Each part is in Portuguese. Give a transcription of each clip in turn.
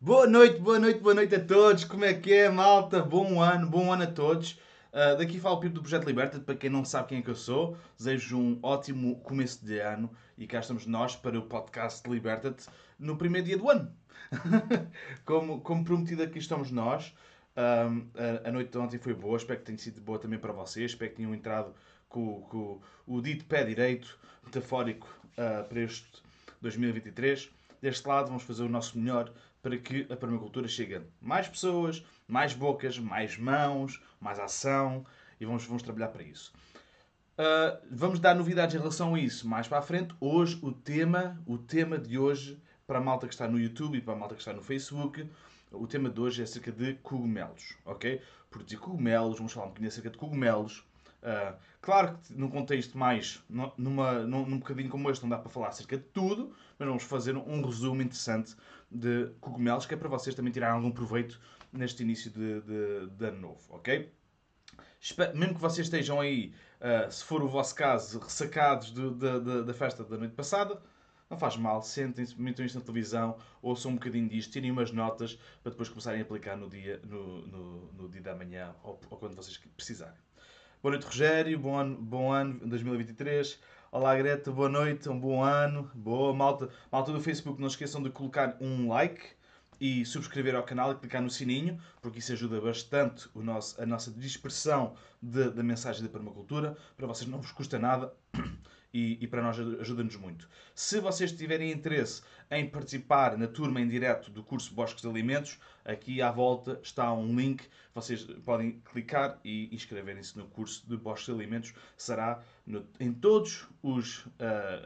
Boa noite, boa noite a todos. Como é que é, malta? Bom ano a todos. Daqui fala o Pipo do Projeto Liberta. Para quem não sabe quem é que eu sou, desejo um ótimo começo de ano e cá estamos nós para o podcast Liberta-te no primeiro dia do ano. Como prometido, aqui estamos nós. A noite de ontem foi boa, espero que tenha sido boa também para vocês. Espero que tenham entrado com o dito pé direito, metafórico, para este 2023. Deste lado, vamos fazer o nosso melhor para que a permacultura chegue a mais pessoas, mais bocas, mais mãos, mais ação e vamos trabalhar para isso. Vamos dar novidades em relação a isso mais para a frente. Hoje, o tema de hoje, para a malta que está no YouTube e para a malta que está no Facebook, o tema de hoje é acerca de cogumelos, ok? Produzir cogumelos, vamos falar um bocadinho acerca de cogumelos. Claro que num contexto mais, num bocadinho como este, não dá para falar acerca de tudo, mas vamos fazer um resumo interessante de cogumelos, que é para vocês também tirarem algum proveito neste início de ano novo, ok? Mesmo que vocês estejam aí, se for o vosso caso, ressacados da festa da noite passada, não faz mal, sentem-se, metam isto na televisão, ouçam um bocadinho disto, tirem umas notas para depois começarem a aplicar no dia da manhã ou quando vocês precisarem. Boa noite, Rogério, bom ano 2023. Olá, Greta, boa noite, um bom ano. Boa, malta do Facebook, não esqueçam de colocar um like e subscrever ao canal e clicar no sininho, porque isso ajuda bastante a nossa dispersão da mensagem da permacultura. Para vocês não vos custa nada e para nós ajuda-nos muito. Se vocês tiverem interesse em participar na turma em direto do curso Bosques de Alimentos, aqui à volta está um link. Vocês podem clicar e inscreverem-se no curso de Bosques de Alimentos. Será em todos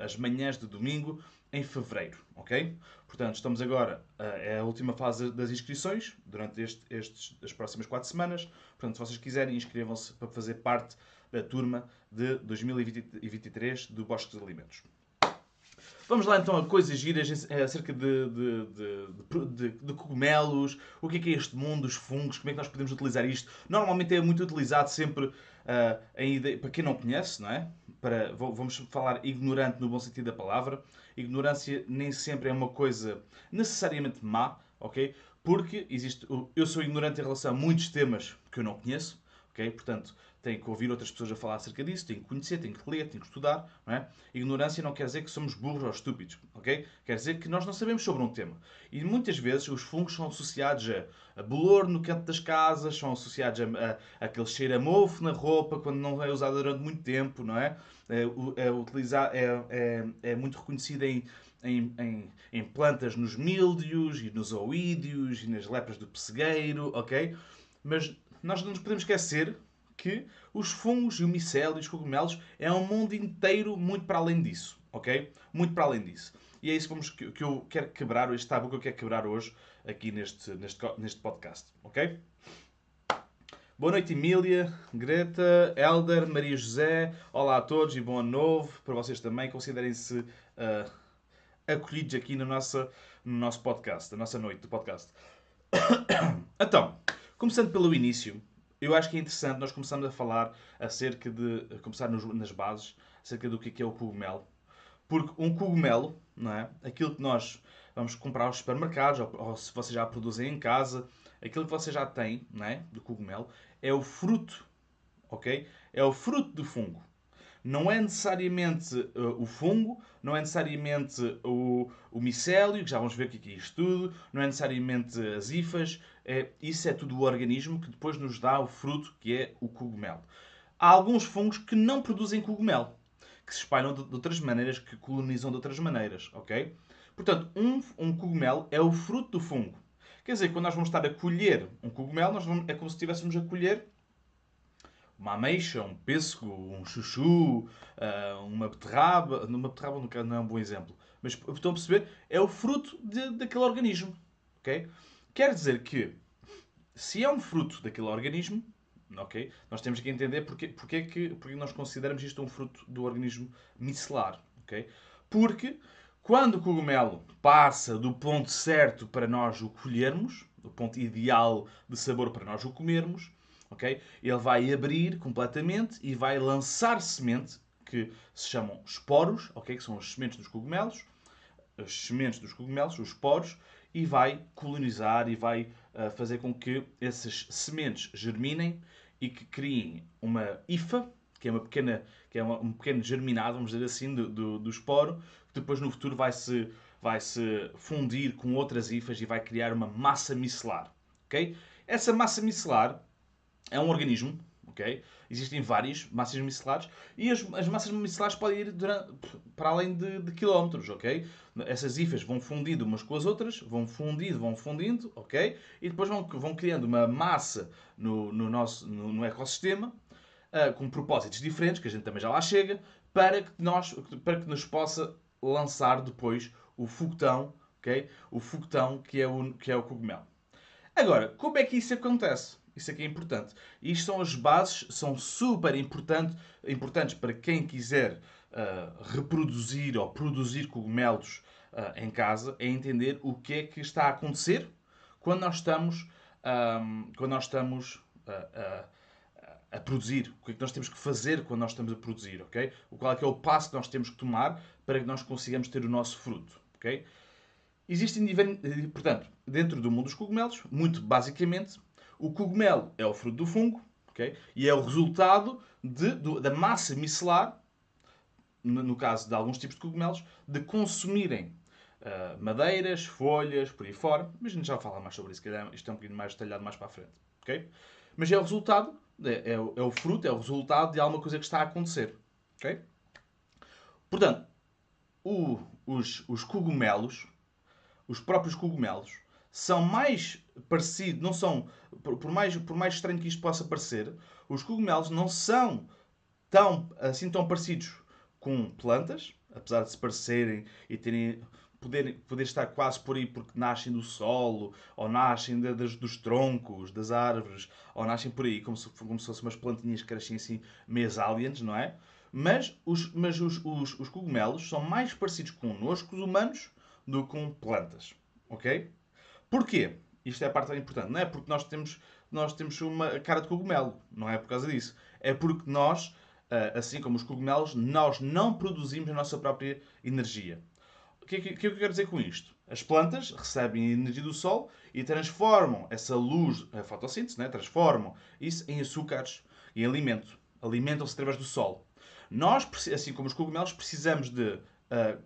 as manhãs de domingo em fevereiro, ok? Portanto, estamos agora, é a última fase das inscrições, durante as próximas 4 semanas. Portanto, se vocês quiserem, inscrevam-se para fazer parte da turma de 2023 do Bosque de Alimentos. Vamos lá então a coisas giras acerca de cogumelos, o que é este mundo, os fungos, como é que nós podemos utilizar isto. Normalmente é muito utilizado sempre para quem não conhece, não é? Vamos falar ignorante no bom sentido da palavra. Ignorância nem sempre é uma coisa necessariamente má, ok? Porque eu sou ignorante em relação a muitos temas que eu não conheço, ok? Portanto, tenho que ouvir outras pessoas a falar acerca disso, tenho que conhecer, tenho que ler, tenho que estudar, não é? Ignorância não quer dizer que somos burros ou estúpidos, ok? Quer dizer que nós não sabemos sobre um tema. E muitas vezes os fungos são associados a bolor no canto das casas, são associados a aquele cheiro a mofo na roupa quando não é usado durante muito tempo, não é? É muito reconhecido em plantas nos míldios e nos oídios e nas lepras do pessegueiro, ok? Mas nós não nos podemos esquecer que os fungos e o micélio e os cogumelos é um mundo inteiro muito para além disso, ok? Muito para além disso. E é isso que eu quero quebrar, este tabu que eu quero quebrar hoje aqui neste podcast, ok? Boa noite, Emília, Greta, Elder, Maria José. Olá a todos e bom ano novo. Para vocês também, considerem-se acolhidos aqui no nosso podcast, a nossa noite do podcast. Então, começando pelo início, eu acho que é interessante nós começarmos a falar começar nas bases, acerca do que é o cogumelo. Porque um cogumelo, não é? Aquilo que nós vamos comprar aos supermercados, ou se vocês já produzem em casa, aquilo que vocês já têm, não é? Do cogumelo, é o fruto, ok? É o fruto do fungo. Não é necessariamente o fungo, não é necessariamente o micélio, que já vamos ver o que é isto tudo, não é necessariamente as hifas, isso é tudo o organismo que depois nos dá o fruto, que é o cogumelo. Há alguns fungos que não produzem cogumelo, que se espalham de outras maneiras, que colonizam de outras maneiras, ok? Portanto, um cogumelo é o fruto do fungo. Quer dizer, quando nós vamos estar a colher um cogumelo, é como se estivéssemos a colher uma ameixa, um pêssego, um chuchu, uma beterraba não é um bom exemplo. Mas estão a perceber? É o fruto daquele organismo. Ok? Quer dizer que, se é um fruto daquele organismo, ok? Nós temos que entender porque nós consideramos isto um fruto do organismo micelar. Ok? Porque quando o cogumelo passa do ponto certo para nós o colhermos, do ponto ideal de sabor para nós o comermos, ok? Ele vai abrir completamente e vai lançar semente, que se chamam esporos, ok? Que são as sementes dos cogumelos. as sementes dos cogumelos, os poros, e vai colonizar e vai fazer com que essas sementes germinem e que criem uma hifa, que é um pequeno germinado, vamos dizer assim, do esporo, que depois no futuro vai se fundir com outras hifas e vai criar uma massa micelar. Okay? Essa massa micelar é um organismo, ok? Existem várias massas micelares e as massas micelares podem ir para além de quilómetros, ok? Essas hifas vão fundindo umas com as outras, vão fundindo, ok? E depois vão criando uma massa no ecossistema, com propósitos diferentes, que a gente também já lá chega, para que nos possa lançar depois o foguetão, ok? O foguetão que é o cogumelo. Agora, como é que isso acontece? Isso aqui é importante. Isto são as bases, são super importantes para quem quiser reproduzir ou produzir cogumelos em casa, é entender o que é que está a acontecer quando nós estamos a produzir. O que é que nós temos que fazer quando nós estamos a produzir, ok? Qual é que é o passo que nós temos que tomar para que nós consigamos ter o nosso fruto, ok? Portanto, dentro do mundo dos cogumelos, muito basicamente, o cogumelo é o fruto do fungo, ok? E é o resultado da massa micelar, no caso de alguns tipos de cogumelos, de consumirem madeiras, folhas, por aí fora. Mas a gente já vai falar mais sobre isso, que isto é um bocadinho mais detalhado mais para a frente, ok? Mas é o resultado, é o fruto, é o resultado de alguma coisa que está a acontecer, ok? Portanto, os cogumelos, os próprios cogumelos, são mais parecidos, não são, por mais estranho que isto possa parecer, os cogumelos não são tão parecidos com plantas, apesar de se parecerem e poder estar quase por aí porque nascem do solo, ou nascem dos troncos, das árvores, ou nascem por aí como se fossem umas plantinhas que crescem assim, meio aliens, não é? Mas os cogumelos são mais parecidos connosco, os humanos, do que com plantas. Ok? Porquê? Isto é a parte importante. Não é porque nós temos uma cara de cogumelo. Não é por causa disso. É porque nós, assim como os cogumelos, nós não produzimos a nossa própria energia. O que é que eu quero dizer com isto? As plantas recebem a energia do sol e transformam essa luz, a fotossíntese, né? Transformam isso em açúcares e em alimento. Alimentam-se através do sol. Nós, assim como os cogumelos, precisamos de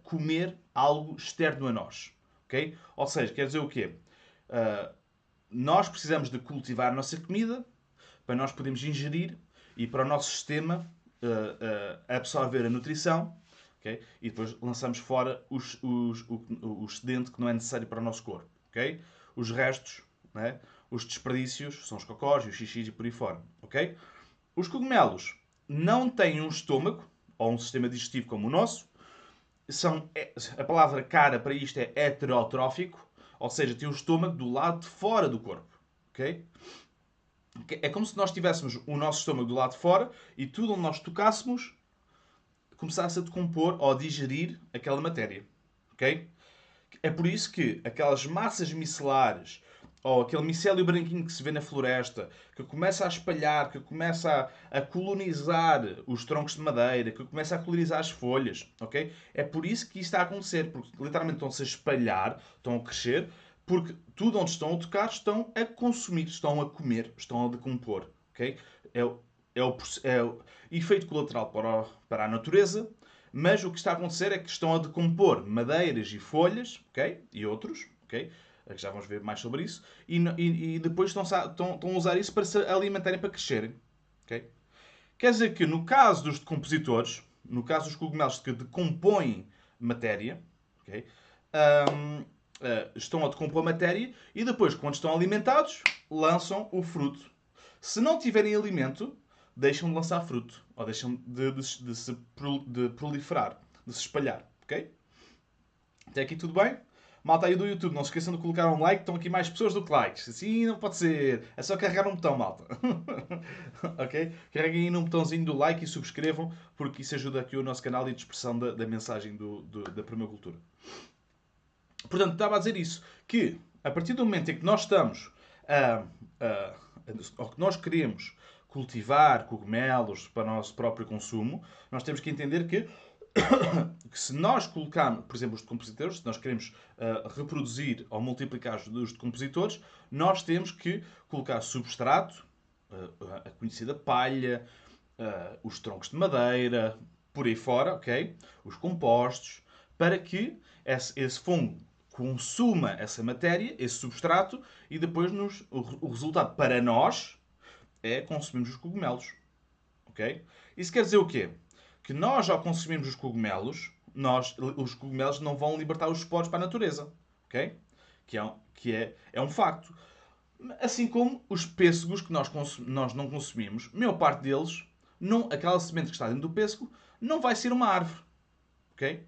comer algo externo a nós. Okay? Ou seja, quer dizer o quê? Uh, Nós precisamos de cultivar a nossa comida para nós podermos ingerir e para o nosso sistema absorver a nutrição, okay? E depois lançamos fora o excedente que não é necessário para o nosso corpo. Okay? Os restos, né? Os desperdícios, são os cocós, os xixis e por aí fora. Okay? Os cogumelos não têm um estômago ou um sistema digestivo como o nosso. A palavra cara para isto é heterotrófico, ou seja, tem o estômago do lado de fora do corpo. Okay? É como se nós tivéssemos o nosso estômago do lado de fora e tudo onde nós tocássemos começasse a decompor ou a digerir aquela matéria. Ok? É por isso que aquelas massas micelares ou aquele micélio branquinho que se vê na floresta, que começa a espalhar, que começa a colonizar os troncos de madeira, que começa a colonizar as folhas, ok? É por isso que isto está a acontecer, porque literalmente estão-se a espalhar, estão a crescer, porque tudo onde estão a tocar estão a consumir, estão a comer, estão a decompor, ok? É o efeito colateral para a natureza, mas o que está a acontecer é que estão a decompor madeiras e folhas, ok? E outros, ok? Que já vamos ver mais sobre isso, e depois estão a usar isso para se alimentarem, para crescerem. Okay? Quer dizer que no caso dos decompositores, no caso dos cogumelos que decompõem matéria, okay, estão a decompor matéria e depois, quando estão alimentados, lançam o fruto. Se não tiverem alimento, deixam de lançar fruto, ou deixam de proliferar, de se espalhar. Okay? Até aqui tudo bem? Malta aí do YouTube, não se esqueçam de colocar um like, estão aqui mais pessoas do que likes. Assim não pode ser. É só carregar um botão, malta. Ok? Carreguem aí num botãozinho do like e subscrevam, porque isso ajuda aqui o nosso canal e a dispersão da mensagem da permacultura. Portanto, estava a dizer isso, que a partir do momento em que nós estamos ou que nós queremos cultivar cogumelos para o nosso próprio consumo, nós temos que entender que que se nós colocarmos, por exemplo, os decompositores, se nós queremos reproduzir ou multiplicar os decompositores, nós temos que colocar substrato, a conhecida palha, os troncos de madeira, por aí fora, ok? Os compostos, para que esse fungo consuma essa matéria, esse substrato, e depois o resultado para nós é consumirmos os cogumelos. Ok? Isso quer dizer o quê? Que nós, ao consumirmos os cogumelos, os cogumelos não vão libertar os esporos para a natureza. Ok? É um facto. Assim como os pêssegos que nós não consumimos, a maior parte deles, aquela semente que está dentro do pêssego, não vai ser uma árvore. Ok?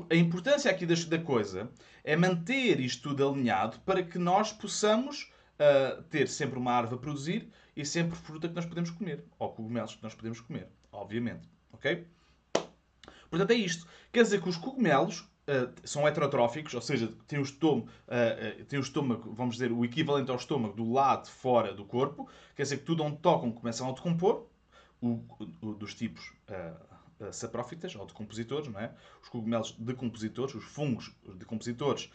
A importância aqui da coisa é manter isto tudo alinhado para que nós possamos ter sempre uma árvore a produzir e sempre fruta que nós podemos comer. Ou cogumelos que nós podemos comer, obviamente. Ok? Portanto, é isto. Quer dizer que os cogumelos são heterotróficos, ou seja, têm o estômago, vamos dizer, o equivalente ao estômago do lado de fora do corpo. Quer dizer que tudo onde tocam começam a decompor, dos tipos saprófitas, ou decompositores, não é? Os cogumelos decompositores, os fungos decompositores,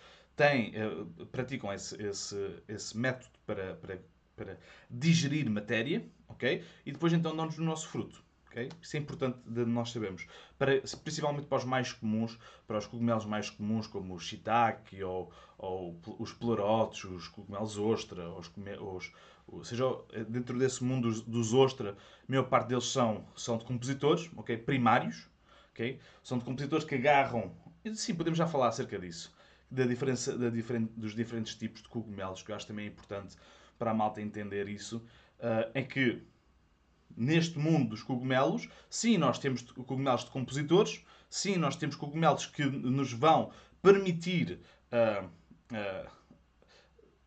praticam esse método para digerir matéria, ok? E depois então dão-nos o nosso fruto. Okay? Isso é importante de nós sabermos. Principalmente para os mais comuns, para os cogumelos mais comuns, como o shiitake ou os pleurotos, os cogumelos ostra, seja, dentro desse mundo dos ostra, a maior parte deles são decompositores, okay? Primários. Okay? São decompositores que agarram... Sim, podemos já falar acerca disso. Da diferença dos diferentes tipos de cogumelos, que eu acho também é importante para a malta entender isso. É que neste mundo dos cogumelos, sim, nós temos cogumelos decompositores, sim, nós temos cogumelos que nos vão permitir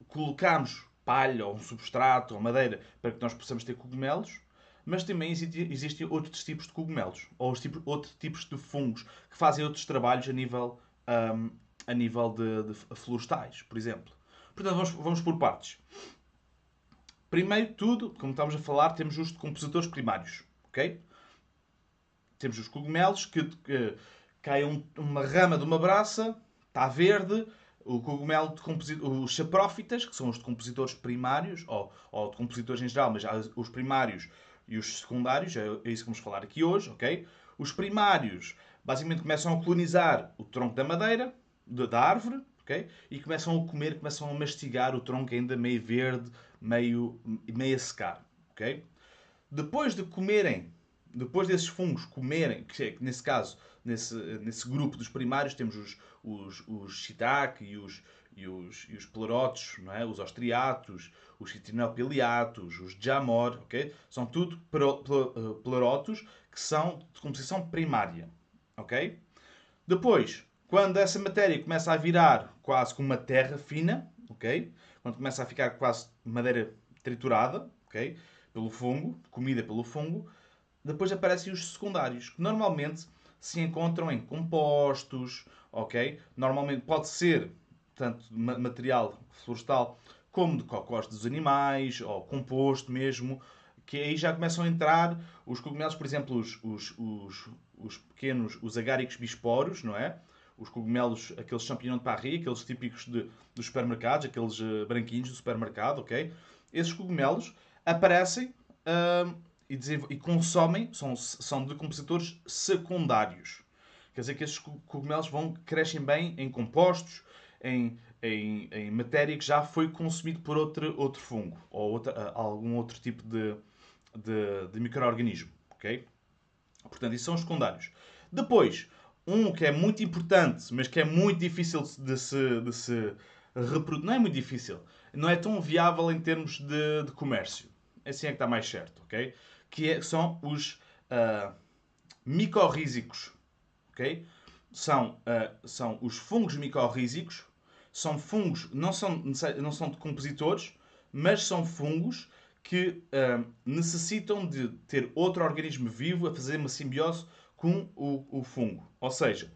colocarmos palha ou um substrato ou madeira para que nós possamos ter cogumelos, mas também existem outros tipos de cogumelos ou outros tipos de fungos que fazem outros trabalhos a nível de florestais, por exemplo. Portanto, vamos por partes. Primeiro de tudo, como estávamos a falar, temos os decompositores primários. Ok? Temos os cogumelos que cai uma rama de uma braça, está verde, o cogumelo os saprófitas, que são os decompositores primários, ou decompositores em geral, mas há os primários e os secundários, é isso que vamos falar aqui hoje, ok? Os primários basicamente começam a colonizar o tronco da madeira, da árvore, ok? E começam a comer, começam a mastigar o tronco ainda meio verde, meio a secar, ok? Depois de comerem, depois desses fungos comerem, que nesse caso, nesse grupo dos primários, temos os shiitake e os pleurotos, não é? Os ostriatos, os citrinellpiliatos, os jamor, ok? São tudo pleurotos que são de composição primária, ok? Depois, quando essa matéria começa a virar quase como uma terra fina, ok? Quando começa a ficar quase madeira triturada, ok? Pelo fungo, comida pelo fungo, depois aparecem os secundários, que normalmente se encontram em compostos, ok? Normalmente pode ser tanto material florestal como de cocós dos animais, ou composto mesmo, que aí já começam a entrar os cogumelos, por exemplo, os pequenos, os agáricos bisporos, não é? Os cogumelos, aqueles champignons de Paris, aqueles típicos dos supermercados, aqueles branquinhos do supermercado, ok? Esses cogumelos aparecem e consomem, são decompositores secundários. Quer dizer que esses cogumelos crescem bem em compostos, em matéria que já foi consumido por outro fungo ou algum outro tipo de micro-organismo. Okay? Portanto, isso são os secundários. Depois, um que é muito importante, mas que é muito difícil de se reproduzir. Não é muito difícil. Não é tão viável em termos de comércio. Assim é que está mais certo. Okay? São os micorrízicos. Okay? São os fungos micorrízicos. São fungos, não são decompositores, mas são fungos que necessitam de ter outro organismo vivo a fazer uma simbiose com o fungo. Ou seja,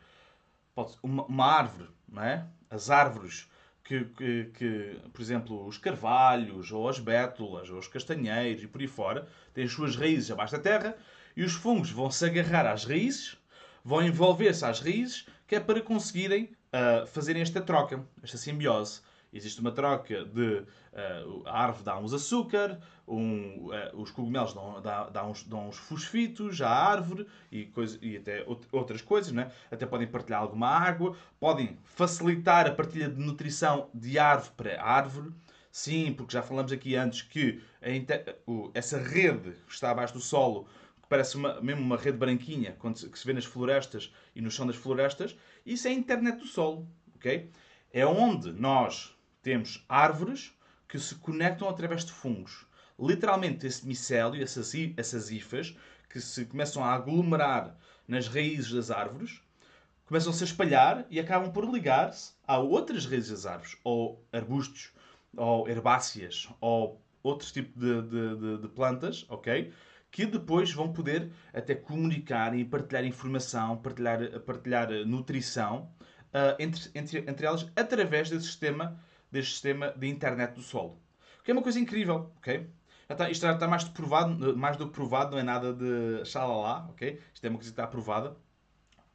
uma árvore, não é? As árvores por exemplo, os carvalhos, ou as bétulas, ou os castanheiros e por aí fora, têm as suas raízes abaixo da terra e os fungos vão se agarrar às raízes, vão envolver-se às raízes, que é para conseguirem fazerem esta troca, esta simbiose. Existe uma troca de a árvore dá uns açúcar, os cogumelos dão uns fosfitos à árvore e até outras coisas, né? Até podem partilhar alguma água, podem facilitar a partilha de nutrição de árvore para árvore. Sim, porque já falamos aqui antes que essa rede que está abaixo do solo, que parece mesmo uma rede branquinha, que se vê nas florestas e no chão das florestas, isso é a internet do solo, ok? É onde nós temos árvores que se conectam através de fungos. Literalmente, esse micélio, essas hifas, que se começam a aglomerar nas raízes das árvores, começam-se a espalhar e acabam por ligar-se a outras raízes das árvores, ou arbustos, ou herbáceas, ou outros tipos de plantas, ok? Que depois vão poder até comunicar e partilhar informação, partilhar nutrição entre elas através deste sistema de internet do solo. O que é uma coisa incrível, ok? Isto já está mais do que provado, não é nada de xalala, ok? Isto é uma coisa que está provada.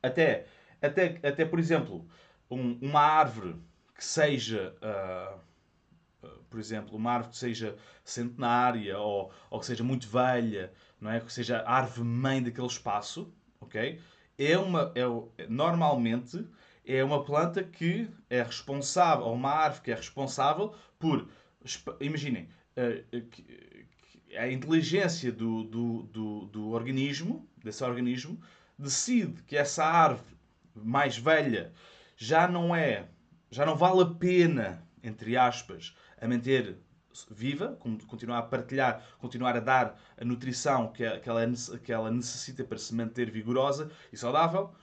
Até, até por exemplo, uma árvore que seja, por exemplo, uma árvore que seja centenária ou que seja muito velha, não é? Que seja a árvore mãe daquele espaço, ok? Normalmente é uma planta que é responsável, ou uma árvore que é responsável por, imaginem, a inteligência do organismo, desse organismo, decide que essa árvore mais velha já não vale a pena, entre aspas, a manter viva, continuar a partilhar, continuar a dar a nutrição que ela necessita para se manter vigorosa e saudável,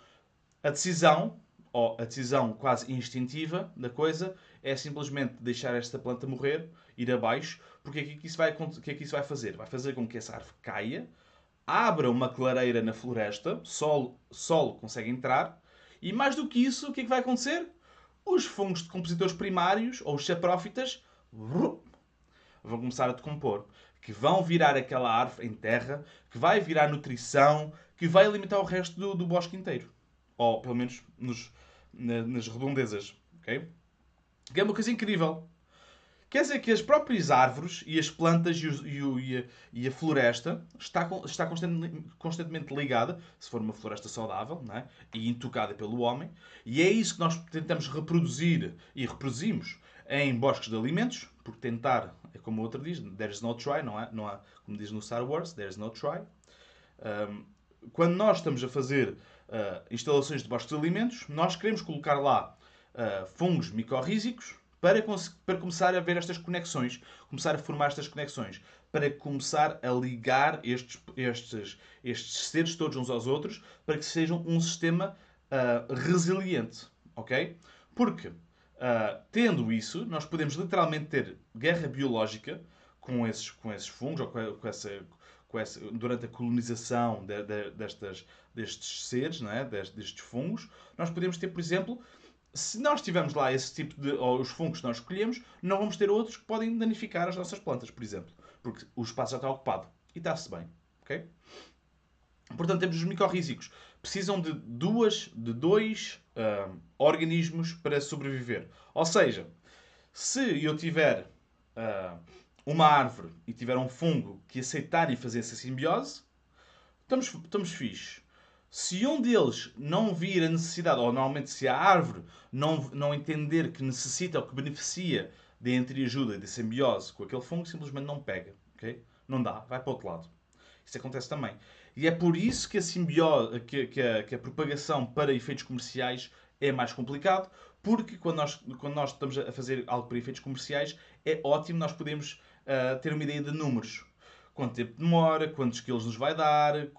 a decisão, ou a decisão quase instintiva da coisa, é simplesmente deixar esta planta morrer, ir abaixo, porque o que é que isso vai fazer? Vai fazer com que essa árvore caia, abra uma clareira na floresta, sol consegue entrar, e mais do que isso, o que é que vai acontecer? Os fungos decompositores primários, ou os saprófitas, vão começar a decompor, que vão virar aquela árvore em terra, que vai virar nutrição, que vai alimentar o resto do bosque inteiro. Ou pelo menos nas redondezas. Okay? Que é uma coisa incrível. Quer dizer que as próprias árvores e as plantas e a floresta está constantemente ligada, se for uma floresta saudável, não é? E intocada pelo homem, e é isso que nós tentamos reproduzir e reproduzimos em bosques de alimentos, porque tentar, é como o outro diz, there's no try, não há, como diz no Star Wars, there's no try. Quando nós estamos a fazer instalações de bosques de alimentos, nós queremos colocar lá fungos micorrízicos para começar a ver estas conexões, começar a formar estas conexões, para começar a ligar estes seres todos uns aos outros, para que sejam um sistema resiliente, ok? Porque, tendo isso, nós podemos literalmente ter guerra biológica com esses fungos, ou durante a colonização destes seres, não é? Destes fungos. Nós podemos ter, por exemplo, se nós tivermos lá esse tipo ou os fungos que nós escolhemos, não vamos ter outros que podem danificar as nossas plantas, por exemplo. Porque o espaço já está ocupado. E está-se bem. Ok? Portanto, temos os micorrízicos. Precisam de dois organismos para sobreviver. Ou seja, se eu tiver uma árvore e tiver um fungo que aceitarem fazer essa simbiose, estamos fixe. Se um deles não vir a necessidade, ou normalmente se a árvore não entender que necessita ou que beneficia de entreajuda e de simbiose com aquele fungo, simplesmente não pega. Okay? Não dá, vai para o outro lado. Isso acontece também. E é por isso que a simbiose, que a propagação para efeitos comerciais é mais complicado, porque quando nós estamos a fazer algo para efeitos comerciais, é ótimo nós podemos ter uma ideia de números. Quanto tempo demora, quantos quilos nos vai dar, o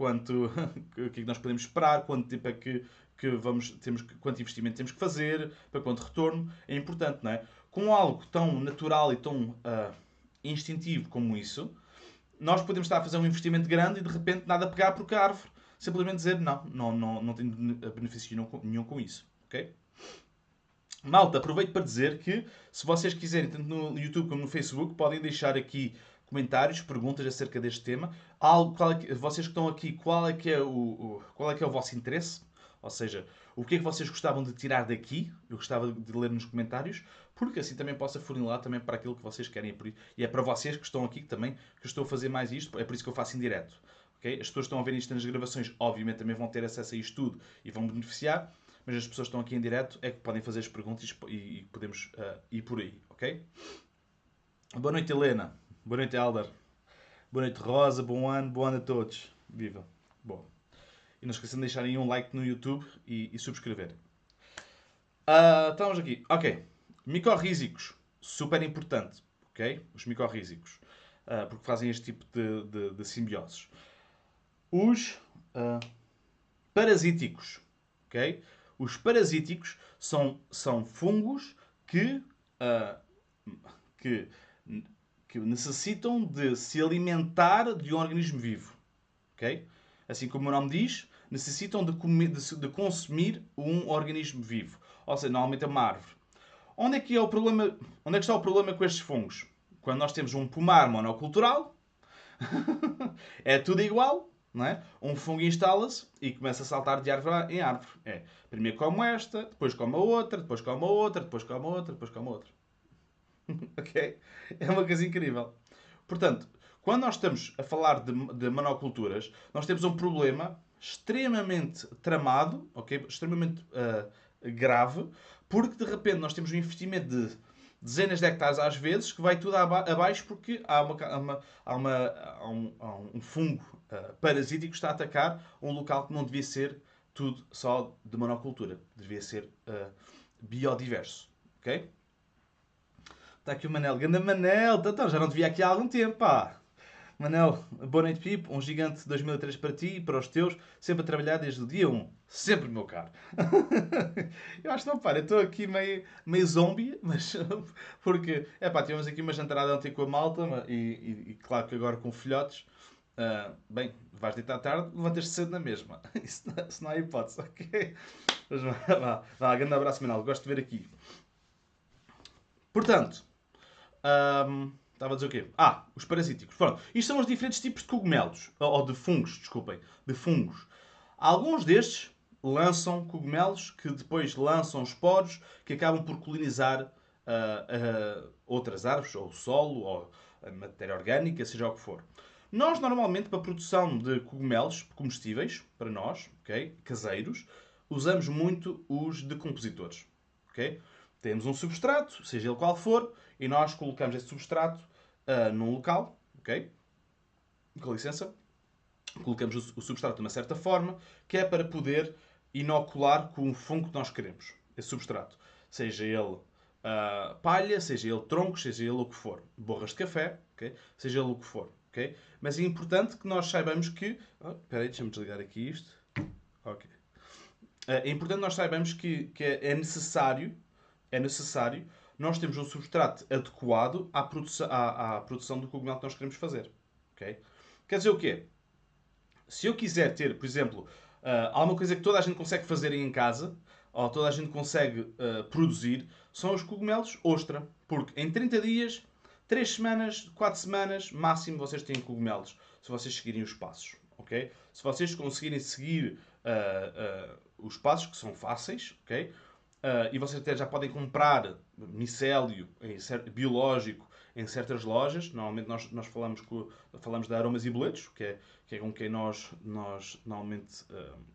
que é que nós podemos esperar, quanto tempo é que quanto investimento temos que fazer, para quanto retorno, é importante, não é? Com algo tão natural e tão instintivo como isso, nós podemos estar a fazer um investimento grande e de repente nada pegar porque a árvore simplesmente dizer não tenho benefício nenhum com isso, ok? Malta, aproveito para dizer que se vocês quiserem, tanto no YouTube como no Facebook, podem deixar aqui comentários, perguntas acerca deste tema. Vocês que estão aqui, qual é que é o vosso interesse? Ou seja, o que é que vocês gostavam de tirar daqui? Eu gostava de ler nos comentários, porque assim também posso afunilar também para aquilo que vocês querem. E é para vocês que estão aqui também que eu estou a fazer mais isto. É por isso que eu faço em direto. Okay? As pessoas que estão a ver isto nas gravações, obviamente, também vão ter acesso a isto tudo e vão beneficiar. Mas as pessoas que estão aqui em direto é que podem fazer as perguntas e podemos ir por aí. Ok? Boa noite, Helena. Boa noite, Elder. Boa noite, Rosa. Bom ano a todos. Viva. Bom. E não esqueçam de deixarem um like no YouTube e subscrever. Estamos aqui. Ok. Micorrízicos. Super importante. Ok? Os micorrízicos. Porque fazem este tipo de simbioses. Os parasíticos. Ok? Os parasíticos são fungos que, que necessitam de se alimentar de um organismo vivo. Ok? Assim como o nome diz, necessitam de consumir um organismo vivo. Ou seja, normalmente é uma árvore. Onde é que é o problema? Onde é que está o problema com estes fungos? Quando nós temos um pomar monocultural, é tudo igual, não é? Um fungo instala-se e começa a saltar de árvore em árvore. É, primeiro come esta, depois come a outra, depois come a outra, depois come a outra, depois come a outra. Ok? É uma coisa incrível. Portanto, quando nós estamos a falar de monoculturas, nós temos um problema extremamente tramado, ok? Extremamente grave, porque de repente nós temos um investimento de dezenas de hectares às vezes que vai tudo abaixo porque há um fungo parasítico que está a atacar um local que não devia ser tudo só de monocultura. Devia ser biodiverso. Ok? Está aqui o Manel. Ganda Manel! Então, já não te vi aqui há algum tempo, pá. Manel, boa noite, Pipo. Um gigante 2003 para ti e para os teus. Sempre a trabalhar desde o dia 1. Sempre, meu caro. Eu acho que não, pá. Eu estou aqui meio zombie, mas... Porque, é pá, tivemos aqui uma jantarada ontem com a malta e claro que agora com filhotes. Bem, vais deitar tarde, levantas-te cedo na mesma. Isso não há hipótese, ok? Mas vá, grande abraço, Manel. Gosto de ver aqui. Portanto... estava a dizer o quê? Os parasíticos. Pronto. Isto são os diferentes tipos de cogumelos. Ou de fungos, desculpem. De fungos. Alguns destes lançam cogumelos que depois lançam esporos que acabam por colonizar outras árvores, ou o solo, ou a matéria orgânica, seja o que for. Nós, normalmente, para a produção de cogumelos comestíveis, para nós, ok, caseiros, usamos muito os decompositores. Ok? Temos um substrato, seja ele qual for, e nós colocamos esse substrato num local, ok? Com licença. Colocamos o substrato de uma certa forma, que é para poder inocular com o fungo que nós queremos. Esse substrato. Seja ele palha, seja ele troncos, seja ele o que for. Borras de café, ok? Seja ele o que for, ok? Mas é importante que nós saibamos que... Espera aí, deixa-me desligar aqui isto. Ok. É importante nós saibamos que é necessário nós termos um substrato adequado à produção do cogumelo que nós queremos fazer. Okay? Quer dizer o quê? Se eu quiser ter, por exemplo, há uma coisa que toda a gente consegue fazer em casa, ou toda a gente consegue produzir, são os cogumelos ostra. Porque em 30 dias, 3 semanas, 4 semanas, máximo vocês têm cogumelos, se vocês seguirem os passos. Okay? Se vocês conseguirem seguir os passos, que são fáceis, ok? E vocês até já podem comprar micélio biológico em certas lojas. Normalmente nós falamos de aromas e boletos, que é com quem nós normalmente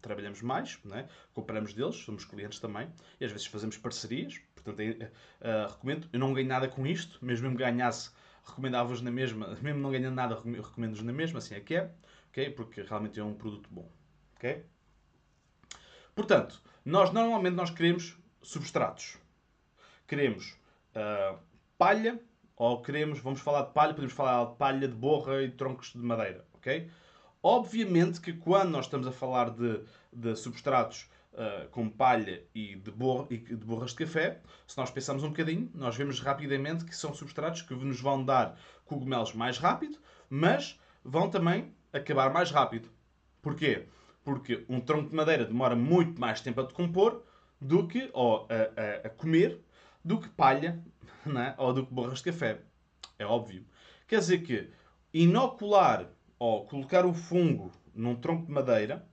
trabalhamos mais, né? Compramos deles, somos clientes também, e às vezes fazemos parcerias. Portanto, recomendo. Eu não ganho nada com isto, mesmo que ganhasse, recomendava-vos na mesma. Mesmo não ganhando nada, recomendo-vos na mesma, assim é que é, ok? Porque realmente é um produto bom, ok? Portanto, normalmente queremos substratos. Queremos palha, ou vamos falar de palha, podemos falar de palha, de borra e de troncos de madeira, ok? Obviamente que quando nós estamos a falar de substratos com palha e de borras de café, se nós pensarmos um bocadinho, nós vemos rapidamente que são substratos que nos vão dar cogumelos mais rápido, mas vão também acabar mais rápido. Porquê? Porque um tronco de madeira demora muito mais tempo a decompor do que, ou a comer, do que palha, né? Ou do que borras de café. É óbvio. Quer dizer que inocular ou colocar o fungo num tronco de madeira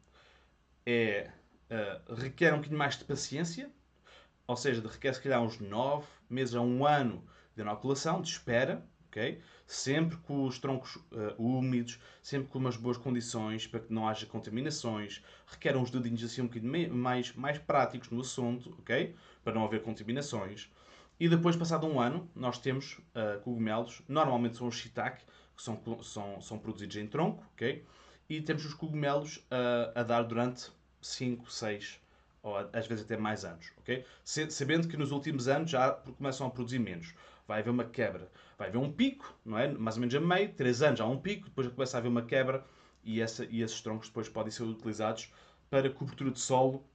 é requer um bocadinho mais de paciência, ou seja, requer se calhar uns 9 meses a um ano de inoculação, de espera, ok? Sempre com os troncos úmidos, sempre com umas boas condições para que não haja contaminações, requer uns dedinhos assim um bocadinho mais práticos no assunto, ok? Para não haver contaminações. E depois, passado um ano, nós temos cogumelos, normalmente são os shiitake, que são produzidos em tronco, ok? E temos os cogumelos a dar durante 5, 6 ou às vezes até mais anos, ok? Sabendo que nos últimos anos já começam a produzir menos. Vai haver uma quebra. Vai haver um pico, não é? Mais ou menos a meio, 3 anos há um pico, depois começa a haver uma quebra e esses troncos depois podem ser utilizados para cobertura de solo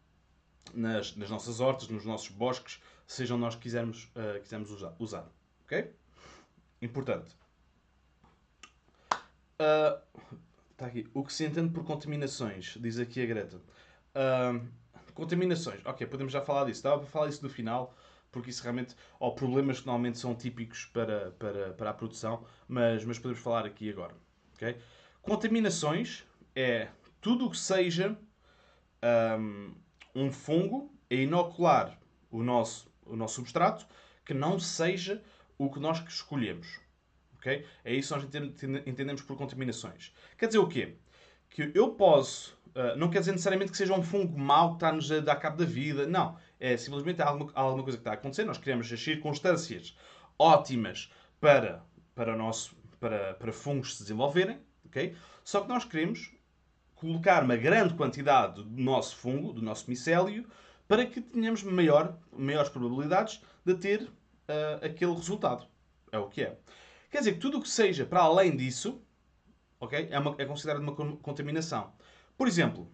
nas nossas hortas, nos nossos bosques, seja onde nós quisermos usar. Ok? Importante. Está aqui. O que se entende por contaminações? Diz aqui a Greta. Contaminações. Ok, podemos já falar disso. Estava para falar isso no final, porque isso realmente... Ou problemas que normalmente são típicos para a produção, mas podemos falar aqui agora. Okay? Contaminações é tudo o que seja um fungo a inocular o nosso substrato que não seja o que nós escolhemos. Okay? É isso que nós entendemos por contaminações. Quer dizer o quê? Que eu posso... não quer dizer necessariamente que seja um fungo mau que está-nos a dar cabo da vida. Não. É simplesmente alguma coisa que está a acontecer. Nós criamos as circunstâncias ótimas para fungos se desenvolverem. Okay? Só que nós queremos colocar uma grande quantidade do nosso fungo, do nosso micélio, para que tenhamos maiores probabilidades de ter aquele resultado. É o que é. Quer dizer que tudo o que seja para além disso, okay, é considerado uma contaminação. Por exemplo,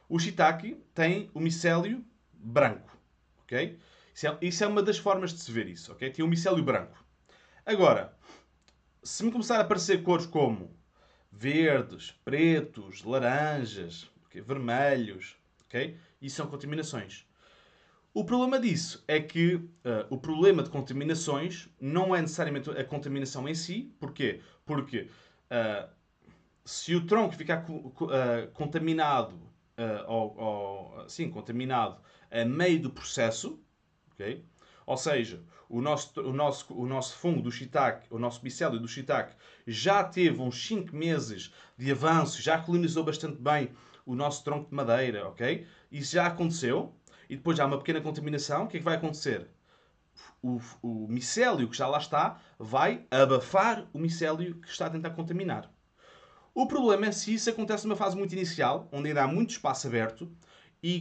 o shiitake tem o micélio branco. Okay? Isso é uma das formas de se ver isso. Okay? Tem o micélio branco. Agora, se me começar a aparecer cores como verdes, pretos, laranjas, okay, vermelhos, okay? Isso são contaminações. O problema disso é que o problema de contaminações não é necessariamente a contaminação em si. Porquê? Porque se o tronco ficar contaminado, contaminado a meio do processo, okay? Ou seja, o nosso fungo do shiitake, o nosso micélio do shiitake, já teve uns 5 meses de avanço, já colonizou bastante bem o nosso tronco de madeira, ok? Isso já aconteceu, e depois já há uma pequena contaminação, o que é que vai acontecer? O micélio que já lá está vai abafar o micélio que está a tentar contaminar. O problema é se isso acontece numa fase muito inicial, onde ainda há muito espaço aberto, e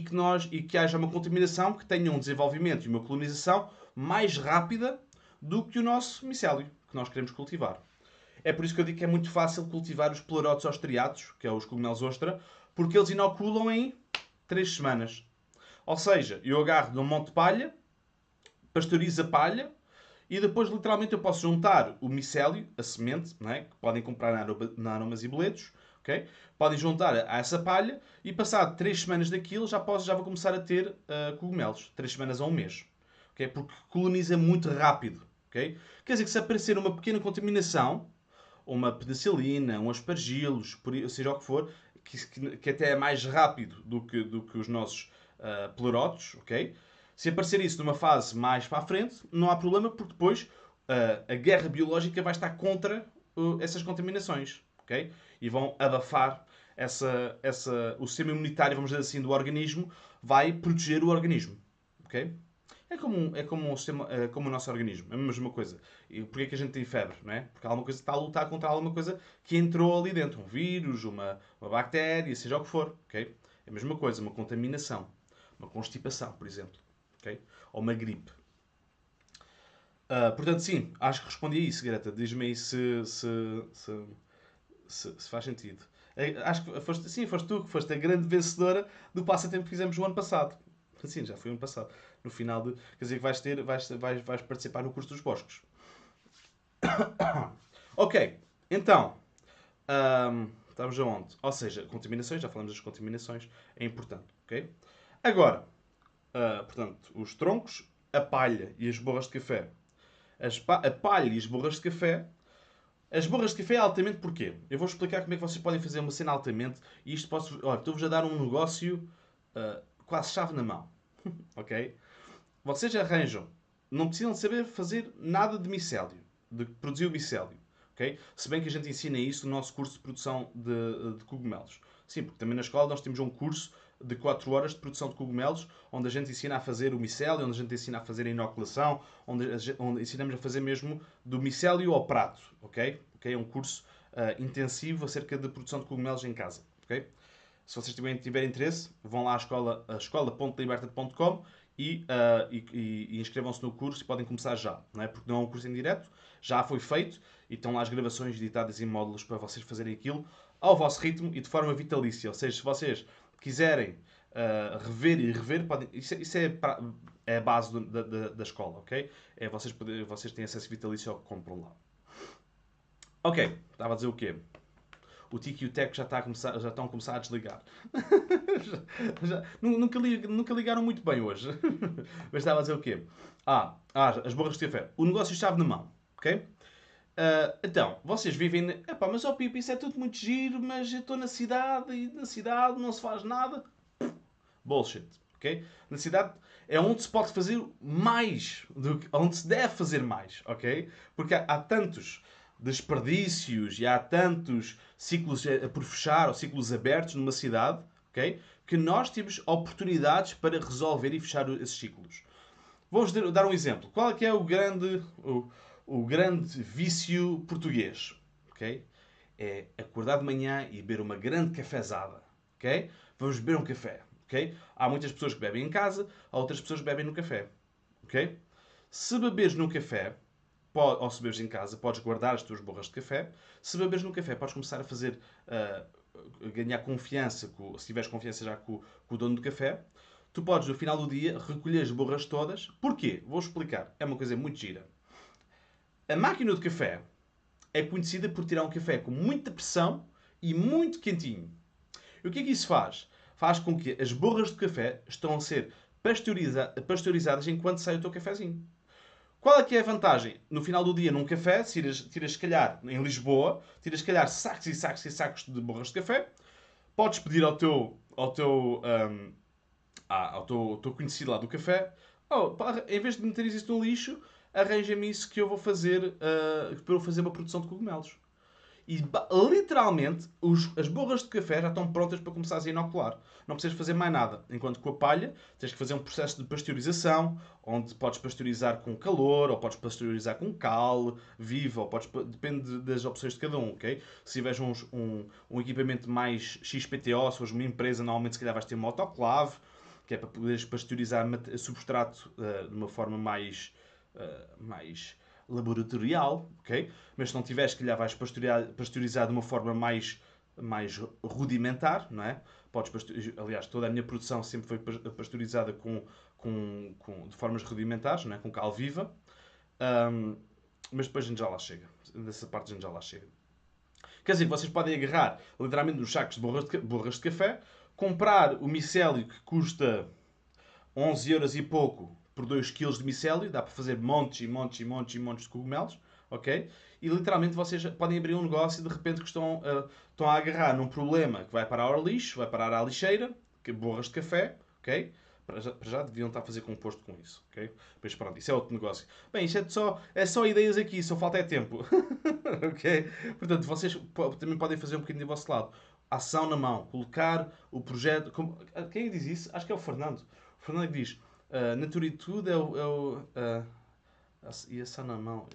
que haja uma contaminação que tenha um desenvolvimento e uma colonização mais rápida do que o nosso micélio que nós queremos cultivar. É por isso que eu digo que é muito fácil cultivar os pleurotos austriatos, que é os cogumelos ostra, porque eles inoculam em 3 semanas. Ou seja, eu agarro num monte de palha, pasteurizo a palha, e depois literalmente eu posso juntar o micélio, a semente, não é? Que podem comprar na Aromas e Boletos, okay? Podem juntar a essa palha e passado 3 semanas daquilo já vou começar a ter cogumelos. 3 semanas a um mês. Okay? Porque coloniza muito rápido. Okay? Quer dizer que se aparecer uma pequena contaminação, uma penicilina, um aspergilos, seja o que for, que até é mais rápido do que os nossos pleurotos, ok? Se aparecer isso numa fase mais para a frente, não há problema, porque depois a guerra biológica vai estar contra essas contaminações, ok? E vão abafar o sistema imunitário, vamos dizer assim, do organismo, vai proteger o organismo, ok? É como o nosso organismo, é a mesma coisa. E porquê é que a gente tem febre, não é? Porque alguma coisa está a lutar contra alguma coisa que entrou ali dentro. Um vírus, uma bactéria, seja o que for, ok? É a mesma coisa, uma contaminação. Uma constipação, por exemplo. Okay? Ou uma gripe. Portanto, sim, acho que respondi a isso, Greta. Diz-me aí se faz sentido. Acho que foste tu que foste a grande vencedora do passatempo que fizemos no ano passado. Sim, já foi o ano passado. No final de. Quer dizer que vais participar no curso dos bosques. Ok, então. Estamos aonde? Ou seja, contaminações, já falamos das contaminações, é importante, ok? Agora, portanto, os troncos, a palha e as borras de café. A palha e as borras de café. As borras de café é altamente porquê? Eu vou explicar como é que vocês podem fazer uma cena altamente e isto posso. Olha, estou-vos a dar um negócio quase chave na mão. Ok? Vocês arranjam, não precisam de saber fazer nada de micélio, de produzir o micélio. Okay? Se bem que a gente ensina isso no nosso curso de produção de cogumelos. Sim, porque também na escola nós temos um curso de 4 horas de produção de cogumelos, onde a gente ensina a fazer o micélio, onde a gente ensina a fazer a inoculação, onde ensinamos a fazer mesmo do micélio ao prato. Ok? Okay? É um curso intensivo acerca de produção de cogumelos em casa. Ok? Se vocês tiverem interesse, vão lá à escola.liberta.com e inscrevam-se no curso e podem começar já. Não é? Porque não é um curso em direto, já foi feito e estão lá as gravações editadas em módulos para vocês fazerem aquilo ao vosso ritmo e de forma vitalícia. Ou seja, se vocês quiserem rever e rever, podem, isso é a base da escola, ok? É vocês têm acesso vitalício ao que compram lá. Ok, estava a dizer o quê? O Tiki e o Teco já estão a começar a desligar. Nunca ligaram muito bem hoje. Mas estava a dizer o quê? As borras de café. O negócio chave na mão. Ok? Então, vocês vivem... Epá, mas Pipo, isso é tudo muito giro, mas eu estou na cidade e na cidade não se faz nada. Bullshit. Ok? Na cidade é onde se pode fazer mais, onde se deve fazer mais. Ok? Porque há tantos desperdícios e há tantos ciclos por fechar ou ciclos abertos numa cidade, ok? Que nós temos oportunidades para resolver e fechar esses ciclos. Vou-vos dar um exemplo. Qual é que é o grande vício português? Ok? É acordar de manhã e beber uma grande cafezada. Ok? Vamos beber um café. Ok? Há muitas pessoas que bebem em casa, há outras pessoas que bebem no café. Ok? Se beberes no café, ou se beberes em casa, podes guardar as tuas borras de café. Se beberes no café, podes começar a fazer, ganhar confiança, se tiveres confiança já com o dono do café. Tu podes, no final do dia, recolher as borras todas. Porquê? Vou explicar. É uma coisa muito gira. A máquina de café é conhecida por tirar um café com muita pressão e muito quentinho. E o que é que isso faz? Faz com que as borras de café estão a ser pasteurizadas enquanto sai o teu cafezinho. Qual é que é a vantagem? No final do dia, num café, tiras se calhar, em Lisboa, tiras se calhar sacos e sacos e sacos de borras de café. Podes pedir ao teu conhecido lá do café, em vez de meteres isso no lixo, arranja-me isso que eu vou fazer para eu fazer uma produção de cogumelos. E literalmente as borras de café já estão prontas para começar a inocular. Não precisas fazer mais nada. Enquanto com a palha tens que fazer um processo de pasteurização, onde podes pasteurizar com calor, ou podes pasteurizar com cal, viva, depende das opções de cada um, ok? Se tiveres um equipamento mais XPTO, se fores uma empresa, normalmente se calhar vais ter uma autoclave, que é para poderes pasteurizar substrato de uma forma mais laboratorial, ok? Mas se não tiveres, que lhe vais pasteurizar de uma forma mais rudimentar, não é? Aliás, toda a minha produção sempre foi pasteurizada de formas rudimentares, não é? Com cal viva. Mas depois a gente já lá chega. Dessa parte a gente já lá chega. Quer dizer, vocês podem agarrar literalmente nos sacos de borras de café, comprar o micélio que custa 11 euros e pouco por 2 kg de micélio, dá para fazer montes e montes e montes e montes de cogumelos, ok? E literalmente vocês podem abrir um negócio e de repente que estão a agarrar num problema que vai parar ao lixo, vai parar à lixeira, que borras de café, ok? Para já deviam estar a fazer composto com isso, ok? Mas pronto, isso é outro negócio. Bem, isto é só ideias aqui, só falta é tempo, ok? Portanto, vocês também podem fazer um bocadinho do vosso lado. Ação na mão, colocar o projeto... Quem diz isso? Acho que é o Fernando. O Fernando diz, naturitude e ação na mão.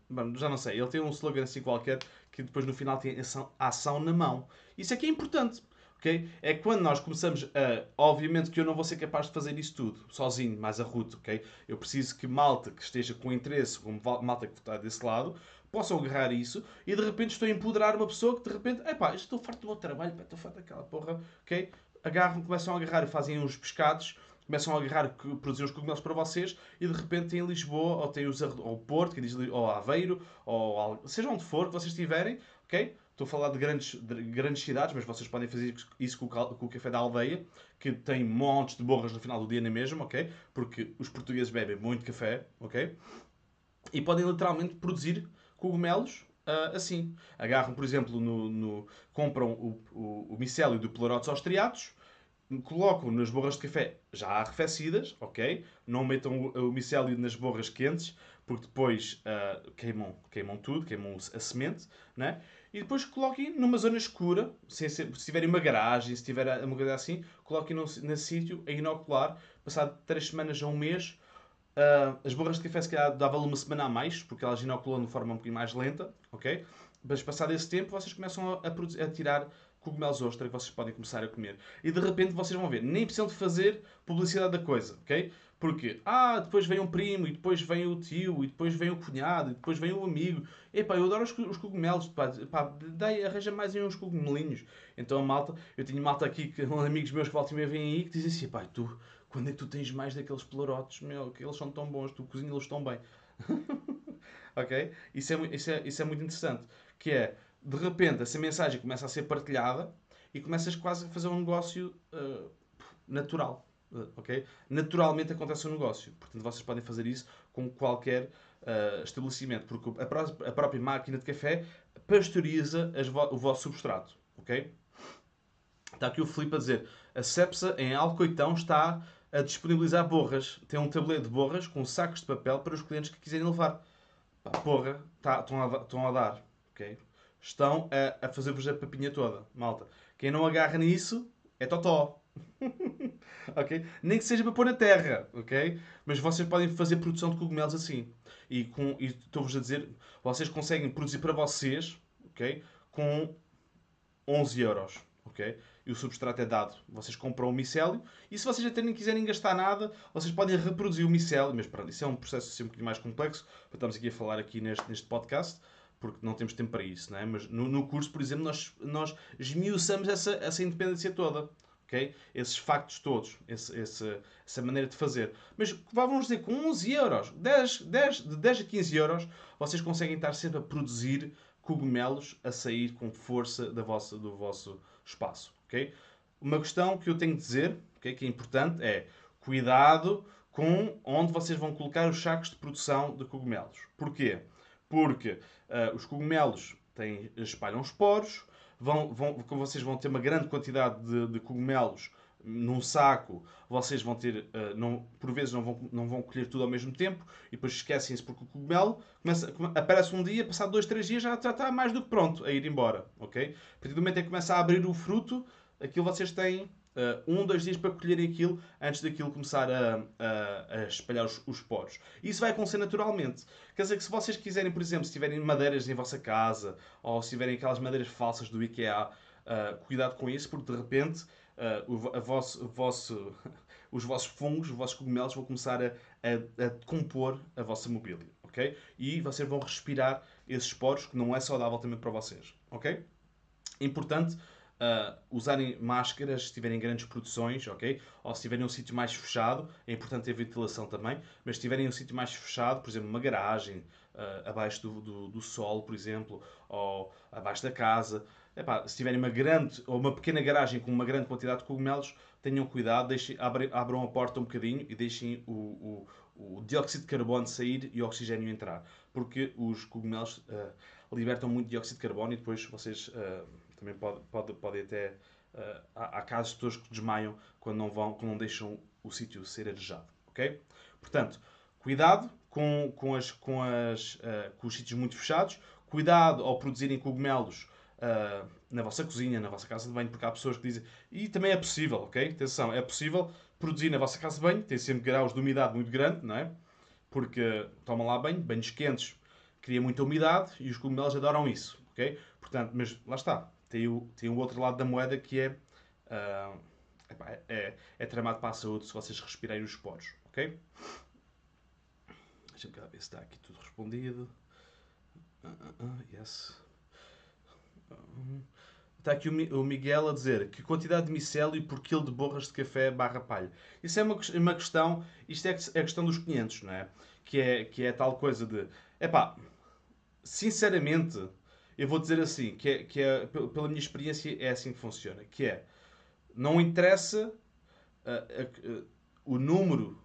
Bom, já não sei. Ele tem um slogan assim qualquer que depois no final tem ação na mão. Isso é que é importante. Okay? É quando nós começamos a... Obviamente que eu não vou ser capaz de fazer isso tudo sozinho, mais a ruto. Okay? Eu preciso que malta que esteja com interesse, como malta que está desse lado, possam agarrar isso e de repente estou a empoderar uma pessoa que de repente, epá, estou farto do meu trabalho, estou farto daquela porra, ok? Agarram, começam a agarrar e fazem uns pescados, começam a agarrar, produzir uns cogumelos para vocês e de repente tem em Lisboa, ou tem ou Porto, ou Aveiro, ou seja onde for que vocês tiverem, ok? Estou a falar de grandes cidades, mas vocês podem fazer isso com o café da aldeia, que tem montes de borras no final do dia na mesma, ok? Porque os portugueses bebem muito café, ok? E podem literalmente produzir cogumelos assim. Agarram, por exemplo, compram o micélio do Pleurotus austriatus, colocam nas borras de café já arrefecidas, ok? Não metam o micélio nas borras quentes, porque depois queimam tudo, queimam a semente, né? E depois coloquem numa zona escura, se tiverem uma garagem, se tiver uma coisa assim, coloquem nesse sítio a inocular. Passado 3 semanas a um mês, as borras de café se calhar dava-lhe uma semana a mais, porque elas inoculam de forma um bocadinho mais lenta, ok? Mas passado esse tempo, vocês começam a tirar cogumelos ostra que vocês podem começar a comer. E de repente vocês vão ver, nem precisam de fazer publicidade da coisa, ok? Porque, depois vem um primo, e depois vem o tio, e depois vem o cunhado, e depois vem o amigo. Epá, eu adoro os cogumelos, pá, arranja mais aí uns cogumelinhos. Então a malta, eu tenho malta aqui, amigos meus que voltam e meia vêm aí, que dizem assim, pá, quando é que tu tens mais daqueles pleurotes, meu, que eles são tão bons, tu cozinhas-los tão bem. Ok? Isso é muito interessante. Que é, de repente, essa mensagem começa a ser partilhada e começas quase a fazer um negócio natural. Ok? Naturalmente acontece um negócio. Portanto, vocês podem fazer isso com qualquer estabelecimento. Porque a própria máquina de café pasteuriza o vosso substrato. Ok? Está aqui o Filipe a dizer: a Cepsa em Alcoitão está a disponibilizar borras. Tem um tabuleiro de borras com sacos de papel para os clientes que quiserem levar. Pá, porra, estão a dar. Ok? Estão a fazer-vos a papinha toda. Malta. Quem não agarra nisso é totó. Ok? Nem que seja para pôr na terra. Ok? Mas vocês podem fazer produção de cogumelos assim. E estou-vos a dizer, vocês conseguem produzir para vocês, ok? Com 11 euros, ok? E o substrato é dado. Vocês compram o micélio e se vocês até nem quiserem gastar nada, vocês podem reproduzir o micélio, mas pronto, isso é um processo assim um bocadinho mais complexo, estamos aqui a falar aqui neste podcast, porque não temos tempo para isso, não é? Mas no curso, por exemplo, nós esmiuçamos essa independência toda, ok? Esses factos todos, essa maneira de fazer. Mas vamos dizer, com 11 euros, de 10 a 15 euros, vocês conseguem estar sempre a produzir cogumelos a sair com força do vosso espaço. Okay? Uma questão que eu tenho de dizer, okay, que é importante, é cuidado com onde vocês vão colocar os sacos de produção de cogumelos. Porquê? Porque os cogumelos espalham os poros, vocês vão ter uma grande quantidade de cogumelos num saco, vocês vão ter, por vezes não vão colher tudo ao mesmo tempo e depois esquecem-se porque o cogumelo aparece um dia, passado 2, 3 dias já está mais do que pronto a ir embora, ok? A partir do momento em que começa a abrir o fruto, aquilo vocês têm 2 dias para colherem aquilo antes daquilo começar a espalhar os poros. E isso vai acontecer naturalmente. Quer dizer que se vocês quiserem, por exemplo, se tiverem madeiras em vossa casa ou se tiverem aquelas madeiras falsas do IKEA, cuidado com isso porque de repente os vossos fungos, os vossos cogumelos vão começar a compor a vossa mobília, ok? E vocês vão respirar esses poros, que não é saudável também para vocês, ok? Importante usarem máscaras se tiverem grandes produções, ok? Ou se tiverem um sítio mais fechado, é importante ter ventilação também, mas se tiverem um sítio mais fechado, por exemplo, uma garagem, abaixo do solo, por exemplo, ou abaixo da casa, epá, se tiverem uma grande ou uma pequena garagem com uma grande quantidade de cogumelos, tenham cuidado, abram a porta um bocadinho e deixem o dióxido de carbono sair e o oxigênio entrar, porque os cogumelos libertam muito dióxido de carbono e depois vocês também podem até. Há casos de pessoas que desmaiam quando não deixam o sítio ser arejado. Ok? Portanto, cuidado com os sítios muito fechados. Cuidado ao produzirem cogumelos na vossa cozinha, na vossa casa de banho, porque há pessoas que dizem. E também é possível, ok? Atenção, é possível produzir na vossa casa de banho, tem sempre graus de umidade muito grande, não é? Porque tomam lá banho, banhos quentes, cria muita umidade e os cogumelos adoram isso, ok? Portanto, mas lá está, tem o outro lado da moeda que uh, é tramado para a saúde se vocês respirarem os poros, ok? Deixa-me cá ver se está aqui tudo respondido. Yes. Está aqui o Miguel a dizer que quantidade de micélio por quilo de borras de café barra palha. Isso é uma questão, isto é a questão dos 500, não é? Que é tal coisa de, epá, sinceramente, eu vou dizer assim, pela minha experiência é assim que funciona, que é, não interessa o número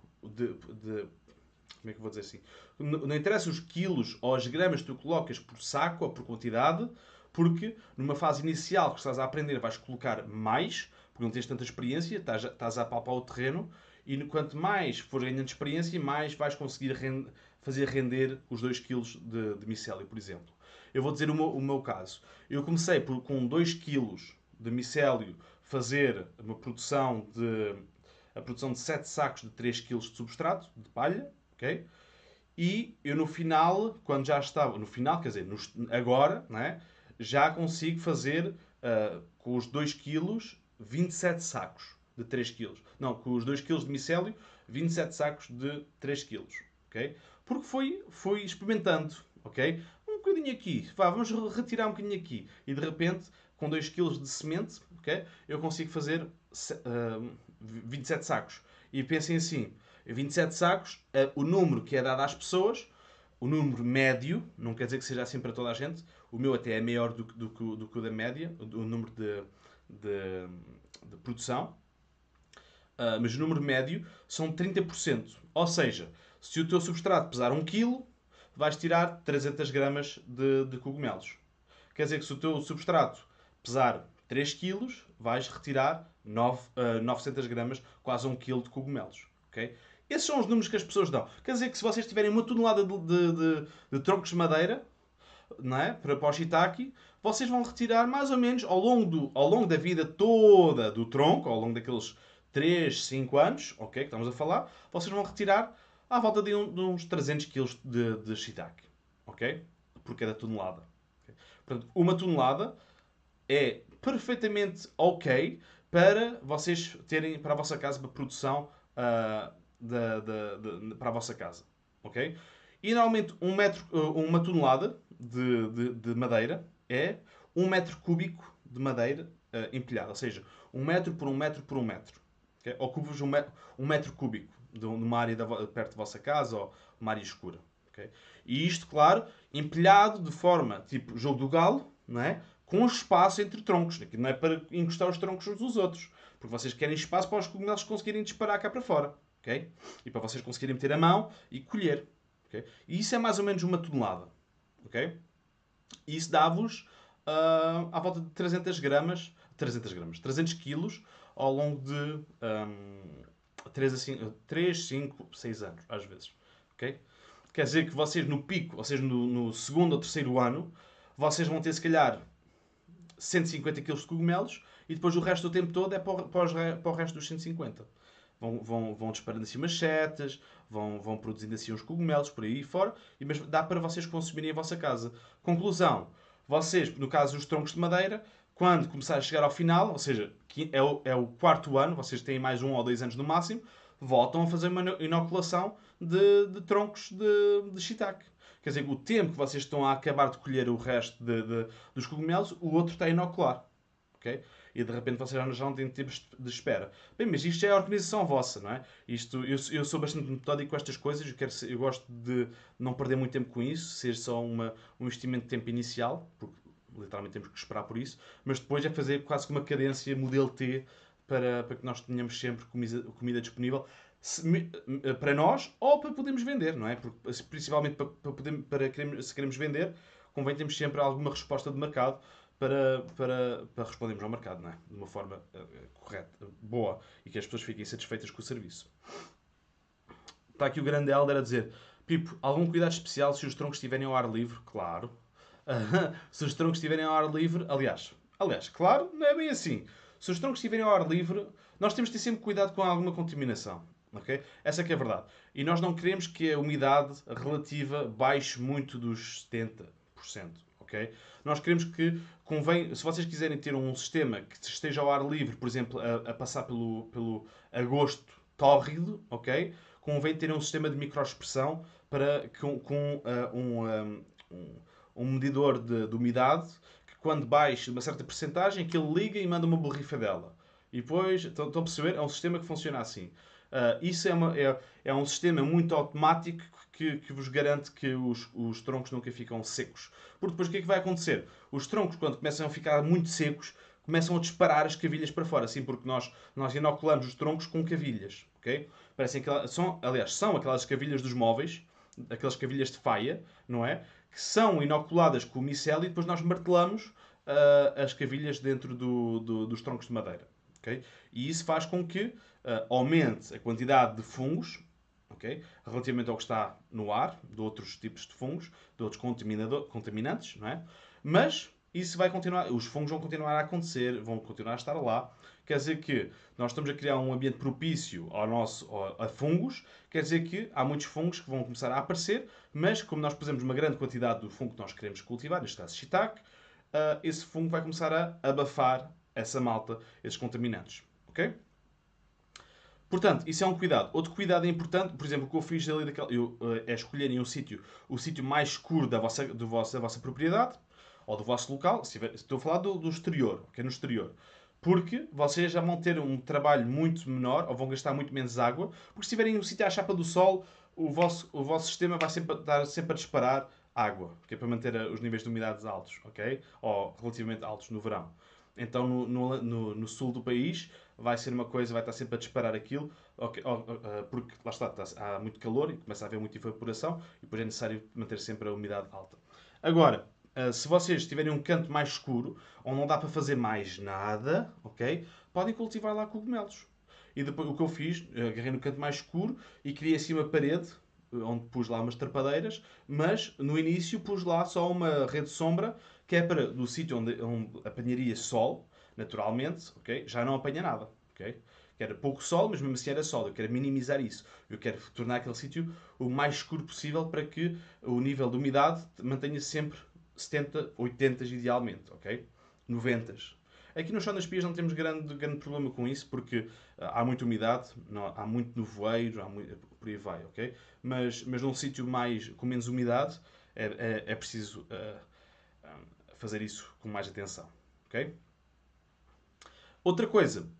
como é que eu vou dizer assim? Não interessa os quilos ou as gramas que tu colocas por saco ou por quantidade, porque numa fase inicial que estás a aprender vais colocar mais, porque não tens tanta experiência, estás a apalpar o terreno, e quanto mais fores ganhando experiência, mais vais conseguir fazer render os 2 kg de micélio, por exemplo. Eu vou dizer o meu caso. Eu comecei com 2 kg de micélio fazer a produção de 7 sacos de 3 kg de substrato, de palha, ok? E eu no final, quando já estava, no final, quer dizer, agora, né, já consigo fazer com os 2 kg 27 sacos de 3 kg. Não, com os 2 kg de micélio, 27 sacos de 3 kg. Ok? Porque fui experimentando. Ok? Um bocadinho aqui. Vamos retirar um bocadinho aqui. E de repente, com 2 kg de semente, ok? Eu consigo fazer 27 sacos. E pensem assim, 27 sacos, o número que é dado às pessoas, o número médio, não quer dizer que seja assim para toda a gente, o meu até é maior do que o da média, o número de produção, mas o número médio são 30%. Ou seja, se o teu substrato pesar 1 kg, vais tirar 300 gramas de cogumelos. Quer dizer que se o teu substrato pesar 3 kg, vais retirar 900 gramas, quase 1 kg de cogumelos. Okay? Esses são os números que as pessoas dão. Quer dizer que se vocês tiverem uma tonelada de troncos de madeira, não é? Para o shiitake, vocês vão retirar mais ou menos ao longo da vida toda do tronco, ao longo daqueles 3, 5 anos, ok, que estamos a falar, vocês vão retirar à volta de uns 300 kg de shiitake, ok? Por cada tonelada. Okay? Portanto, uma tonelada é perfeitamente ok para vocês terem para a vossa casa, para a produção para a vossa casa. Ok? E normalmente uma tonelada de madeira é 1 metro cúbico de madeira empilhada. Ou seja, 1 metro por 1 metro por 1 metro. Okay? Ocupa-vos 1 metro cúbico de uma área perto da vossa casa ou uma área escura. Okay? E isto, claro, empilhado de forma tipo jogo do galo, não é? Com espaço entre troncos. Aqui não é para encostar os troncos uns dos outros. Porque vocês querem espaço para os cogumelos conseguirem disparar cá para fora. Okay? E para vocês conseguirem meter a mão e colher. Okay? E isso é mais ou menos uma tonelada. Okay? E isso dá-vos à volta de 300 quilos ao longo de 3, 5, 6 anos, às vezes. Okay? Quer dizer que vocês no pico, ou seja, no segundo ou terceiro ano, vocês vão ter se calhar 150 kg de cogumelos e depois o resto do tempo todo é para o resto dos 150. Vão disparando assim umas setas, vão produzindo assim uns cogumelos por aí fora, mas dá para vocês consumirem a vossa casa. Conclusão, vocês, no caso dos troncos de madeira, quando começar a chegar ao final, ou seja, que é o quarto ano, vocês têm mais 1 ou 2 anos no máximo, voltam a fazer uma inoculação de troncos de shiitake. Quer dizer, o tempo que vocês estão a acabar de colher o resto dos cogumelos, o outro está a inocular. Okay? E de repente vocês já não têm tempo de espera. Bem, mas isto é a organização vossa, não é? Eu sou bastante metódico com estas coisas, eu gosto de não perder muito tempo com isso, ser só um investimento de tempo inicial, porque literalmente temos que esperar por isso, mas depois é fazer quase que uma cadência modelo T para que nós tenhamos sempre comida disponível para nós ou para podermos vender, não é? Porque, principalmente se queremos vender, convém termos sempre alguma resposta de mercado para respondermos ao mercado, não é? De uma forma correta, boa e que as pessoas fiquem satisfeitas com o serviço. Está aqui o grande Helder a dizer: Pipo, algum cuidado especial se os troncos estiverem ao ar livre? Claro. Se os troncos estiverem ao ar livre, aliás, claro, não é bem assim. Se os troncos estiverem ao ar livre, nós temos de ter sempre cuidado com alguma contaminação. Okay? Essa é que é a verdade. E nós não queremos que a umidade relativa baixe muito dos 70%. Okay? Nós queremos que convém, se vocês quiserem ter um sistema que esteja ao ar livre, por exemplo, a passar pelo agosto tórrido, ok? Convém ter um sistema de microexpressão com um medidor de umidade que quando baixe uma certa percentagem, que ele liga e manda uma borrifadela. E depois, estão a perceber? É um sistema que funciona assim. Isso é um sistema muito automático que vos garante que os troncos nunca ficam secos. Porque depois o que é que vai acontecer? Os troncos, quando começam a ficar muito secos, começam a disparar as cavilhas para fora. Assim, porque nós inoculamos os troncos com cavilhas. Okay? Parecem que são aquelas cavilhas dos móveis, aquelas cavilhas de faia, não é? Que são inoculadas com o micélio e depois nós martelamos as cavilhas dentro dos troncos de madeira. ok? E isso faz com que aumente a quantidade de fungos, ok? Relativamente ao que está no ar, de outros tipos de fungos, de outros contaminantes, não é? Mas isso vai continuar, os fungos vão continuar a acontecer, vão continuar a estar lá. Quer dizer que nós estamos a criar um ambiente propício a fungos, quer dizer que há muitos fungos que vão começar a aparecer, mas como nós pusemos uma grande quantidade do fungo que nós queremos cultivar, neste caso shiitake, esse fungo vai começar a abafar essa malta, esses contaminantes. Ok? Portanto, isso é um cuidado. Outro cuidado importante, por exemplo, o que eu fiz ali é escolherem o sítio mais escuro da vossa propriedade ou do vosso local. Estou a falar do exterior, ok? No exterior. Porque vocês já vão ter um trabalho muito menor ou vão gastar muito menos água. Porque se tiverem um sítio à chapa do sol, o vosso sistema vai estar sempre a disparar água, que é para manter os níveis de umidade altos, ok? Ou relativamente altos no verão. Então, no sul do país, vai ser uma coisa, vai estar sempre a disparar aquilo, porque lá há muito calor e começa a haver muita evaporação e depois é necessário manter sempre a umidade alta. Agora, se vocês tiverem um canto mais escuro, onde não dá para fazer mais nada, ok? Podem cultivar lá cogumelos. E depois o que eu fiz, agarrei no canto mais escuro e criei assim uma parede, onde pus lá umas trepadeiras, mas no início pus lá só uma rede de sombra, que é para do sítio onde apanharia sol, naturalmente, ok? Já não apanha nada, ok? Que era pouco sol, mas mesmo assim era sol. Eu quero minimizar isso. Eu quero tornar aquele sítio o mais escuro possível para que o nível de umidade mantenha sempre 70, 80 idealmente, ok? 90. Aqui no Chão das Pias não temos grande problema com isso, porque há muita umidade, há muito nevoeiro, por aí vai, ok? Mas num sítio com menos umidade é preciso fazer isso com mais atenção, ok? Outra coisa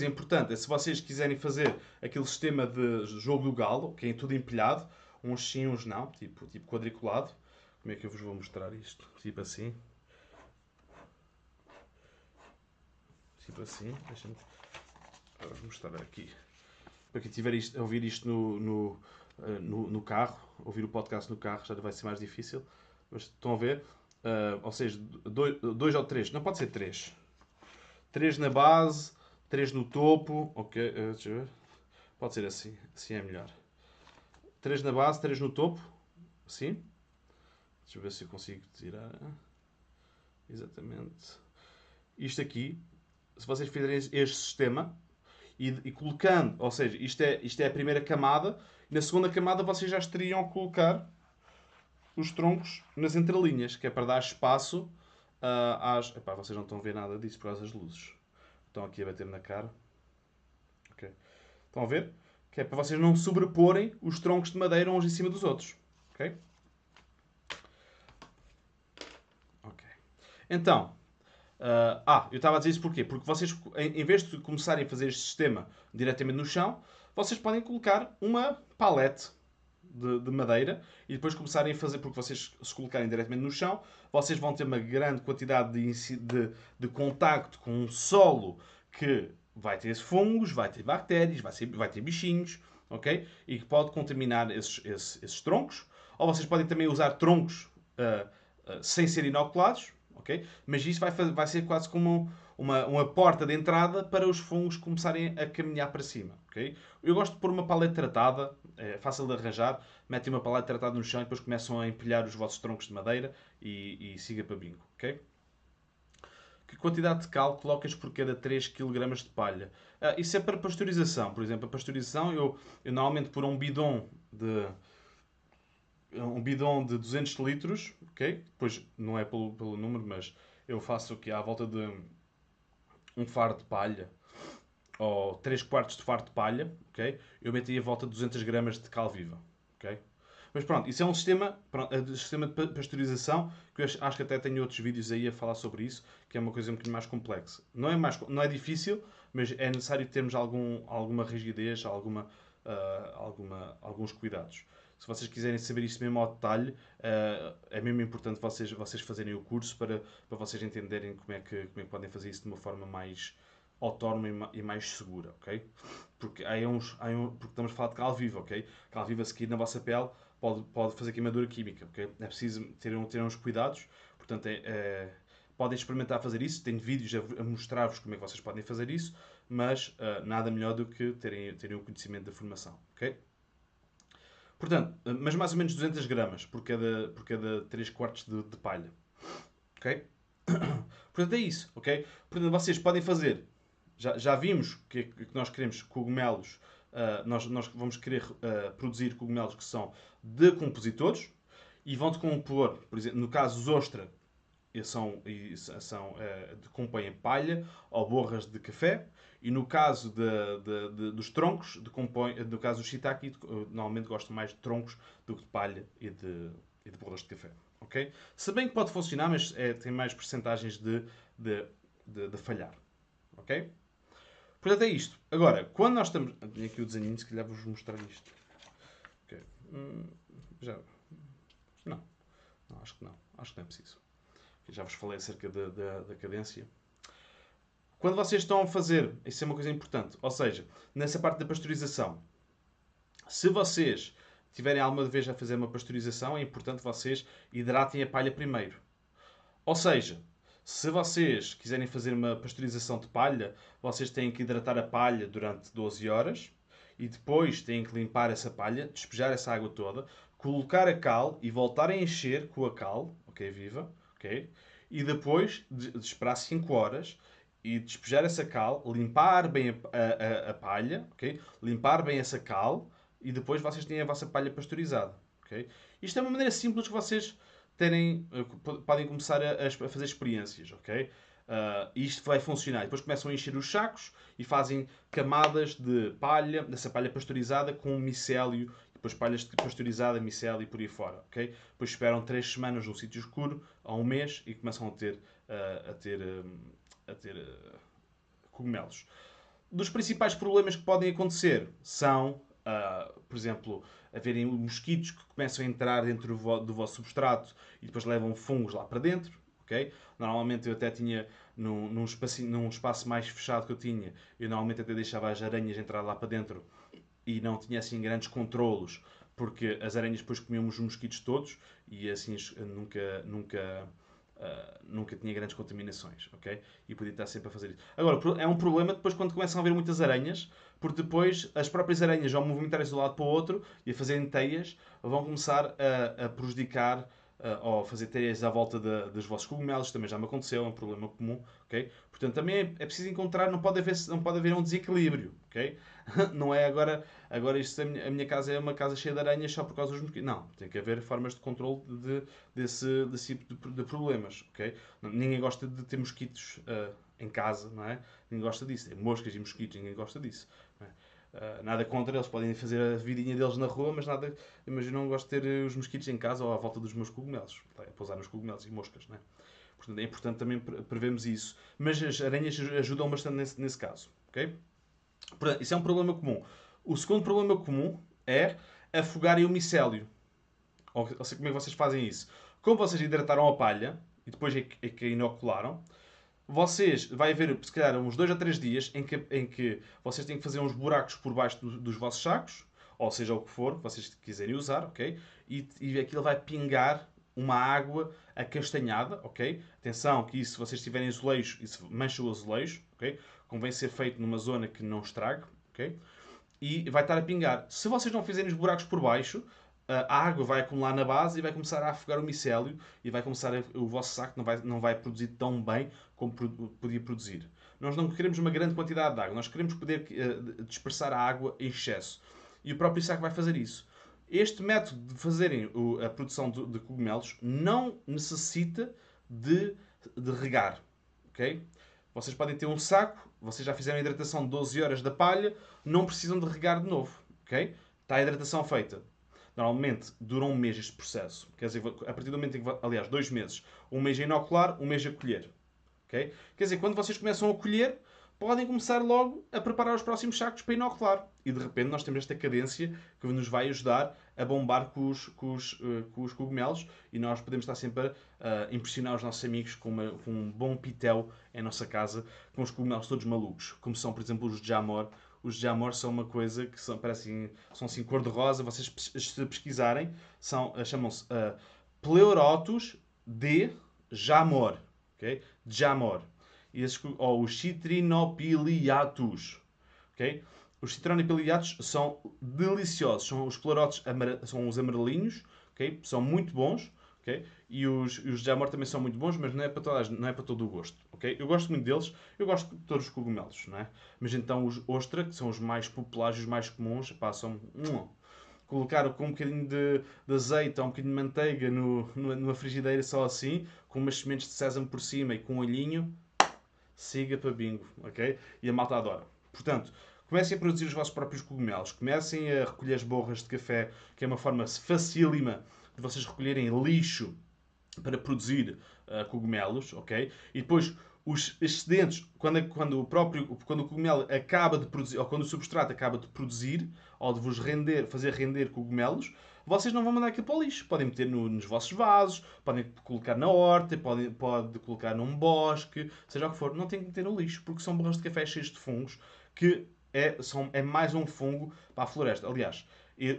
importante é se vocês quiserem fazer aquele sistema de jogo do galo, que é tudo empilhado, uns sim, uns não, tipo quadriculado. Como é que eu vos vou mostrar isto? Tipo assim. Tipo assim. Deixa-me mostrar aqui. Para quem estiver a ouvir isto no carro, ouvir o podcast no carro já vai ser mais difícil. Mas estão a ver? Ou seja, dois ou três. Não pode ser três. Três na base, três no topo. Ok, deixa eu ver. Pode ser assim. Assim é melhor. Três na base, três no topo. Assim. Deixa eu ver se eu consigo tirar. Exatamente. Isto aqui, se vocês fizerem este sistema e colocando, ou seja, isto é a primeira camada, e na segunda camada vocês já estariam a colocar os troncos nas entrelinhas, que é para dar espaço às. Epá, vocês não estão a ver nada disso por causa das luzes. Estão aqui a bater na cara. Okay. Estão a ver? Que é para vocês não sobreporem os troncos de madeira uns em cima dos outros. Ok? Ok. Então, eu estava a dizer isso porquê? Porque vocês, em vez de começarem a fazer este sistema diretamente no chão, vocês podem colocar uma palete de madeira e depois começarem a fazer, porque vocês se colocarem diretamente no chão, vocês vão ter uma grande quantidade de contacto com um solo que vai ter fungos, vai ter bactérias, vai ter bichinhos, ok? E que pode contaminar esses troncos. Ou vocês podem também usar troncos sem ser inoculados, ok? Mas isso vai ser quase como uma porta de entrada para os fungos começarem a caminhar para cima, ok? Eu gosto de pôr uma paleta tratada, é fácil de arranjar, metem uma paleta tratada no chão e depois começam a empilhar os vossos troncos de madeira e siga para bingo, ok? Que quantidade de cal colocas por cada 3 kg de palha? Isso é para pasteurização. Por exemplo, a pasteurização, eu normalmente por um bidão de 200 litros, ok? Depois não é pelo número, mas eu faço aqui à volta de um fardo de palha ou 3 quartos de fardo de palha, ok? Eu meto aí a volta de 200 gramas de cal viva, ok? Mas pronto, isso é um sistema, sistema de pasteurização que eu acho que até tenho outros vídeos aí a falar sobre isso, que é uma coisa um bocadinho mais complexa. Não é difícil, mas é necessário termos alguma rigidez, alguns cuidados. Se vocês quiserem saber isso mesmo ao detalhe, é mesmo importante vocês fazerem o curso para vocês entenderem como é que podem fazer isso de uma forma mais autónoma e mais segura, ok? Porque porque estamos a falar de cal viva, ok? Cal viva, se cair na vossa pele, pode fazer queimadura química, ok? É preciso ter uns cuidados, portanto, podem experimentar fazer isso. Tenho vídeos a mostrar-vos como é que vocês podem fazer isso, mas nada melhor do que terem o conhecimento da formação. Okay? Portanto, mas mais ou menos 200 gramas por cada 3 quartos de palha. Ok? Portanto, é isso. Ok? Portanto, vocês podem fazer. Já vimos que nós queremos cogumelos. Nós vamos querer produzir cogumelos que são decompositores e vão decompor, por exemplo, no caso os ostra, decompõem palha ou borras de café. E no caso dos troncos, no caso do shiitake, normalmente gosto mais de troncos do que de palha e de borras de café. Okay? Se bem que pode funcionar, mas tem mais percentagens de falhar. Ok? Portanto, é isto. Agora, quando nós estamos... Tenho aqui o desenho, se calhar vos mostrar isto. Okay. Já... Não, acho que não. Acho que não é preciso. Já vos falei acerca da cadência. Quando vocês estão a fazer, isso é uma coisa importante, ou seja, nessa parte da pasteurização, se vocês tiverem alguma vez a fazer uma pasteurização, é importante vocês hidratem a palha primeiro. Ou seja, se vocês quiserem fazer uma pasteurização de palha, vocês têm que hidratar a palha durante 12 horas e depois têm que limpar essa palha, despejar essa água toda, colocar a cal e voltar a encher com a cal, ok, viva, ok? E depois de esperar 5 horas e despejar essa cal, limpar bem a palha, ok? Limpar bem essa cal e depois vocês têm a vossa palha pasteurizada, ok? Isto é uma maneira simples que vocês podem começar a fazer experiências, ok? Isto vai funcionar. Depois começam a encher os sacos e fazem camadas de palha, dessa palha pasteurizada com micélio, depois palhas de pasteurizada, micélio e por aí fora, ok? Depois esperam 3 semanas num sítio escuro, a 1 mês, e começam a ter cogumelos. Dos principais problemas que podem acontecer são, por exemplo, haverem mosquitos que começam a entrar dentro do vosso substrato e depois levam fungos lá para dentro. Okay? Normalmente eu até tinha, num espaço mais fechado que eu tinha, eu normalmente até deixava as aranhas entrar lá para dentro e não tinha assim grandes controlos, porque as aranhas depois comiam os mosquitos todos e assim nunca tinha grandes contaminações, ok? E podia estar sempre a fazer isso. Agora, é um problema depois quando começam a haver muitas aranhas, porque depois as próprias aranhas, ao movimentarem-se de um lado para o outro e a fazerem teias, vão começar a prejudicar ou a fazer teias à volta dos vossos cogumelos. Também já me aconteceu, é um problema comum, ok? Portanto, também é preciso encontrar, não pode haver um desequilíbrio, ok? Não é agora a minha casa é uma casa cheia de aranhas só por causa dos mosquitos. Não, tem que haver formas de controle desse tipo de problemas, ok? Ninguém gosta de ter mosquitos em casa, não é? Ninguém gosta disso. Tem moscas e mosquitos, ninguém gosta disso. Não é? Nada contra, eles podem fazer a vidinha deles na rua, mas nada. Mas eu não gosto de ter os mosquitos em casa ou à volta dos meus cogumelos. Pousar nos cogumelos e moscas, não é? Portanto, é importante também prevermos isso. Mas as aranhas ajudam bastante nesse caso, ok? Portanto, isso é um problema comum. O segundo problema comum é afogarem o micélio. Ou seja, como é que vocês fazem isso? Como vocês hidrataram a palha e depois é que a inocularam, vai haver, se calhar, uns 2 a 3 dias em que vocês têm que fazer uns buracos por baixo dos vossos sacos, ou seja, o que for, que vocês quiserem usar, ok? E aquilo vai pingar uma água acastanhada, ok? Atenção que isso, se vocês tiverem azulejo, isso mancha o azulejo, ok? Convém ser feito numa zona que não estrague, ok? E vai estar a pingar. Se vocês não fizerem os buracos por baixo, a água vai acumular na base e vai começar a afogar o micélio e vai começar o vosso saco não vai produzir tão bem como podia produzir. Nós não queremos uma grande quantidade de água, nós queremos poder dispersar a água em excesso. E o próprio saco vai fazer isso. Este método de fazerem a produção de cogumelos não necessita de regar. Okay? Vocês podem ter um saco, vocês já fizeram a hidratação de 12 horas da palha, não precisam de regar de novo. Okay? Está a hidratação feita. Normalmente dura 1 mês este processo. Quer dizer, a partir do momento em que, aliás, 2 meses. 1 mês a inocular, 1 mês a colher. Okay? Quer dizer, quando vocês começam a colher, podem começar logo a preparar os próximos sacos para inocular. E de repente nós temos esta cadência que nos vai ajudar a bombar com os cogumelos e nós podemos estar sempre a impressionar os nossos amigos com um bom pitel em nossa casa, com os cogumelos todos malucos, como são, por exemplo, os Jamor. Os Jamor são uma coisa que são assim cor-de-rosa. Vocês, se pesquisarem, chamam-se Pleurotus de Jamor. ok? Jamor. Ou os citrinopiliatus, ok? Os citrinopiliatus são deliciosos. São os pleurotes, são os amarelinhos, ok? São muito bons, ok? E os Jamor também são muito bons, mas não é para não é para todo o gosto, ok? Eu gosto muito deles, eu gosto de todos os cogumelos, não é? Mas então os ostra, que são os mais populares, os mais comuns, passam... Colocar com um bocadinho de azeite ou um bocadinho de manteiga numa frigideira só assim, com umas sementes de sésamo por cima e com um olhinho, siga para bingo, ok? E a malta adora. Portanto, comecem a produzir os vossos próprios cogumelos, comecem a recolher as borras de café, que é uma forma facílima de vocês recolherem lixo para produzir cogumelos, ok? E depois os excedentes, quando o cogumelo acaba de produzir, ou quando o substrato acaba de produzir, ou de vos fazer render cogumelos, vocês não vão mandar aquilo para o lixo. Podem meter nos vossos vasos, podem colocar na horta, pode colocar num bosque, seja o que for. Não tem que meter no lixo, porque são borras de café cheios de fungos, que é mais um fungo para a floresta. Aliás,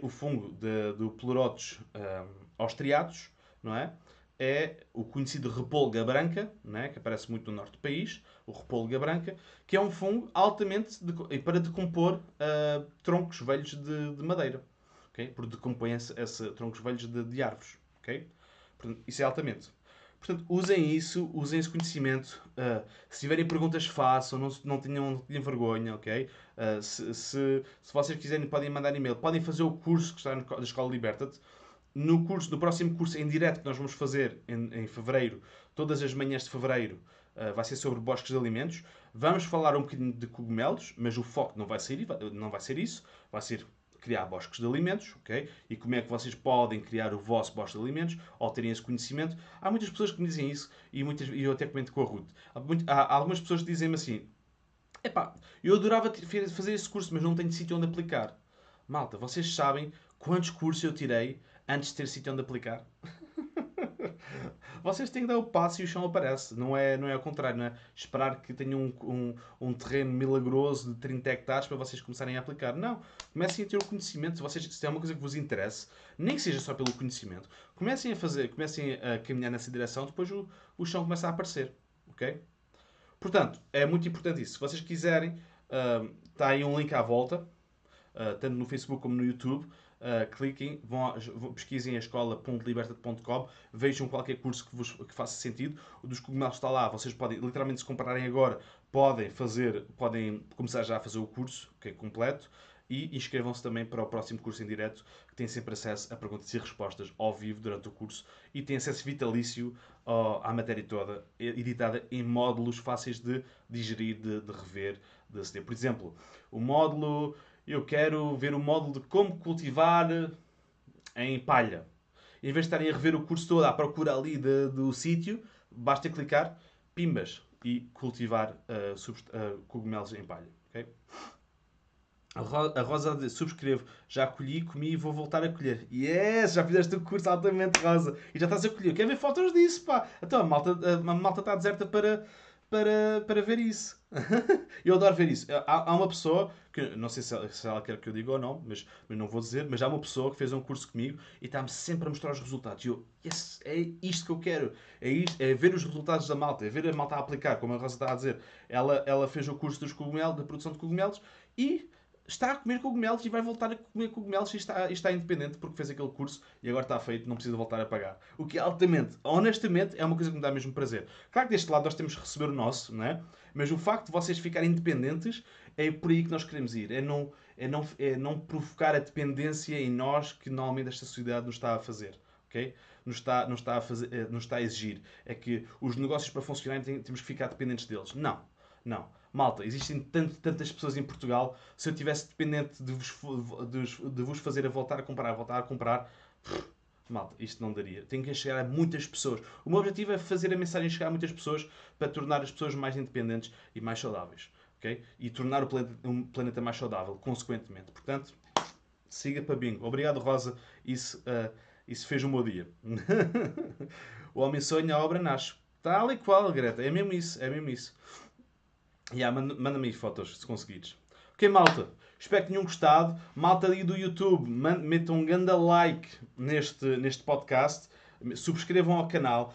o fungo do Pleurotus austriatus, não é? É o conhecido repolga branca, né, que aparece muito no norte do país, o repolga branca, que é um fungo altamente para decompor troncos velhos de madeira. Okay? Porque decompõe troncos velhos de árvores. Okay? Portanto, isso é altamente. Portanto, usem isso, usem esse conhecimento. Se tiverem perguntas, façam, não tenham vergonha, ok? Se vocês quiserem, podem mandar e-mail. Podem fazer o curso que está na Escola Liberta-te. No próximo curso em direto que nós vamos fazer em fevereiro, todas as manhãs de fevereiro, vai ser sobre bosques de alimentos. Vamos falar um bocadinho de cogumelos, mas o foco não vai ser isso. Vai ser criar bosques de alimentos, ok? E como é que vocês podem criar o vosso bosque de alimentos ou terem esse conhecimento. Há muitas pessoas que me dizem isso e eu até comento com a Ruth. Há algumas pessoas que dizem-me assim: epá, eu adorava fazer esse curso, mas não tenho sítio onde aplicar. Malta, vocês sabem quantos cursos eu tirei antes de ter sítio onde aplicar? Vocês têm que dar o passo e o chão aparece. Não é ao contrário, não é? Esperar que tenham um terreno milagroso de 30 hectares para vocês começarem a aplicar. Não. Comecem a ter o conhecimento. Se é uma coisa que vos interesse, nem que seja só pelo conhecimento, comecem a caminhar nessa direção, depois o chão começa a aparecer. Ok? Portanto, é muito importante isso. Se vocês quiserem, está aí um link à volta, tanto no Facebook como no YouTube. Cliquem, pesquisem a escola.liberta.com, vejam qualquer curso que faça sentido. O dos cogumelos está lá, vocês podem, literalmente, se comprarem agora, podem começar já a fazer o curso, que é completo, e inscrevam-se também para o próximo curso em direto, que têm sempre acesso a perguntas e respostas ao vivo durante o curso e têm acesso vitalício à matéria toda, editada em módulos fáceis de digerir, de rever, de aceder. Por exemplo, o módulo... Eu quero ver o módulo de como cultivar em palha. Em vez de estarem a rever o curso todo à procura ali do sítio, basta clicar, pimbas, e cultivar cogumelos em palha. Okay? A Rosa diz, subscrevo, já colhi, comi e vou voltar a colher. Yes, já fizeste o curso altamente, Rosa. E já estás a colher. Quer ver fotos disso, pá? Então a malta está deserta para ver isso. Eu adoro ver isso. Há uma pessoa, que não sei se ela quer que eu diga ou não, mas não vou dizer, mas há uma pessoa que fez um curso comigo e está-me sempre a mostrar os resultados. E eu, yes, é isto que eu quero. É ver os resultados da malta, é ver a malta a aplicar, como a Rosa está a dizer. Ela fez o curso dos cogumelos, da produção de cogumelos, e está a comer cogumelos e vai voltar a comer cogumelos e está independente porque fez aquele curso e agora está feito, não precisa voltar a pagar. O que altamente, honestamente, é uma coisa que me dá mesmo prazer. Claro que deste lado nós temos que receber o nosso, não é? Mas o facto de vocês ficarem independentes é por aí que nós queremos ir. É não provocar a dependência em nós que normalmente esta sociedade nos está a fazer. Okay? Nos está a exigir. É que os negócios para funcionarem temos que ficar dependentes deles. Não. Não. Malta, existem tantas pessoas em Portugal. Se eu estivesse dependente de vos fazer a voltar a comprar, malta, isto não daria. Tem que chegar a muitas pessoas. O meu objetivo é fazer a mensagem chegar a muitas pessoas para tornar as pessoas mais independentes e mais saudáveis. Okay? E tornar o planeta mais saudável, consequentemente. Portanto, siga para bingo. Obrigado, Rosa. Isso fez o meu dia. O homem sonha, a obra nasce. Tal e qual, Greta. É mesmo isso. É mesmo isso. Manda-me aí fotos, se conseguires. Ok, malta. Espero que tenham gostado. Malta ali do YouTube, metam um grande like neste podcast. subscrevam ao canal,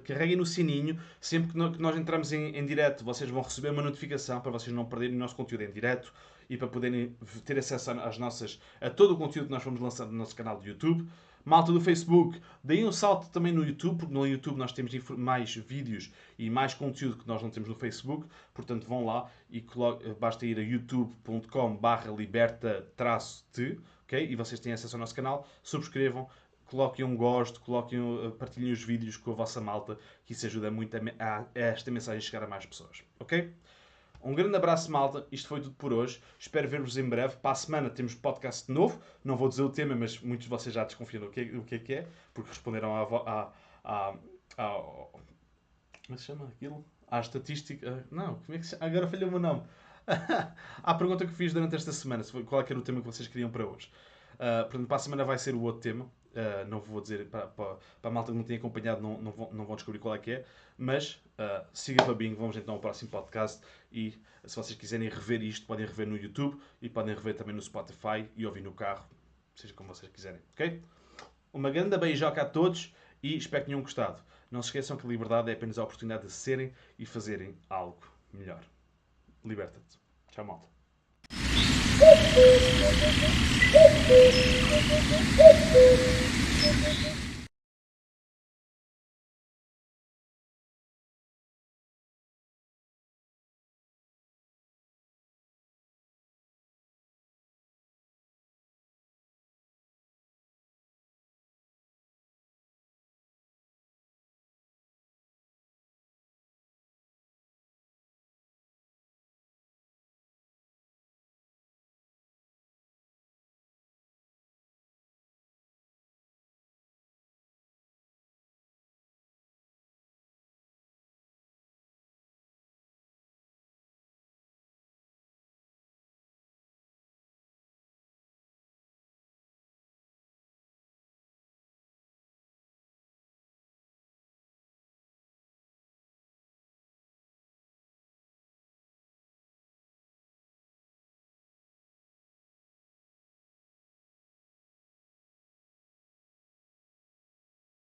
carreguem no sininho, sempre que nós entramos em direto, vocês vão receber uma notificação para vocês não perderem o nosso conteúdo em direto e para poderem ter acesso a todo o conteúdo que nós vamos lançando no nosso canal de YouTube. Malta do Facebook, deem um salto também no YouTube, porque no YouTube nós temos mais vídeos e mais conteúdo que nós não temos no Facebook, portanto vão lá e basta ir a youtube.com/liberta-te, ok? E vocês têm acesso ao nosso canal, subscrevam, coloquem um gosto, partilhem os vídeos com a vossa malta, que isso ajuda muito a esta mensagem chegar a mais pessoas, ok? Um grande abraço, malta. Isto foi tudo por hoje. Espero ver-vos em breve. Para a semana temos podcast novo. Não vou dizer o tema, mas muitos de vocês já desconfiam do que é, porque responderam como é que se chama aquilo? À estatística. Não, como é que se chama? Agora falhou o meu nome. À pergunta que fiz durante esta semana, qual é que era o tema que vocês queriam para hoje. Portanto, para a semana vai ser o outro tema. Não vou dizer para a malta que não tem acompanhado, não vão descobrir qual é que é. Mas siga para Bingo, vamos então ao próximo podcast. E se vocês quiserem rever isto, podem rever no YouTube e podem rever também no Spotify e ouvir no carro, seja como vocês quiserem, ok? Uma grande beijoca a todos e espero que tenham gostado. Não se esqueçam que a liberdade é apenas a oportunidade de serem e fazerem algo melhor. Liberta-te. Tchau, malta.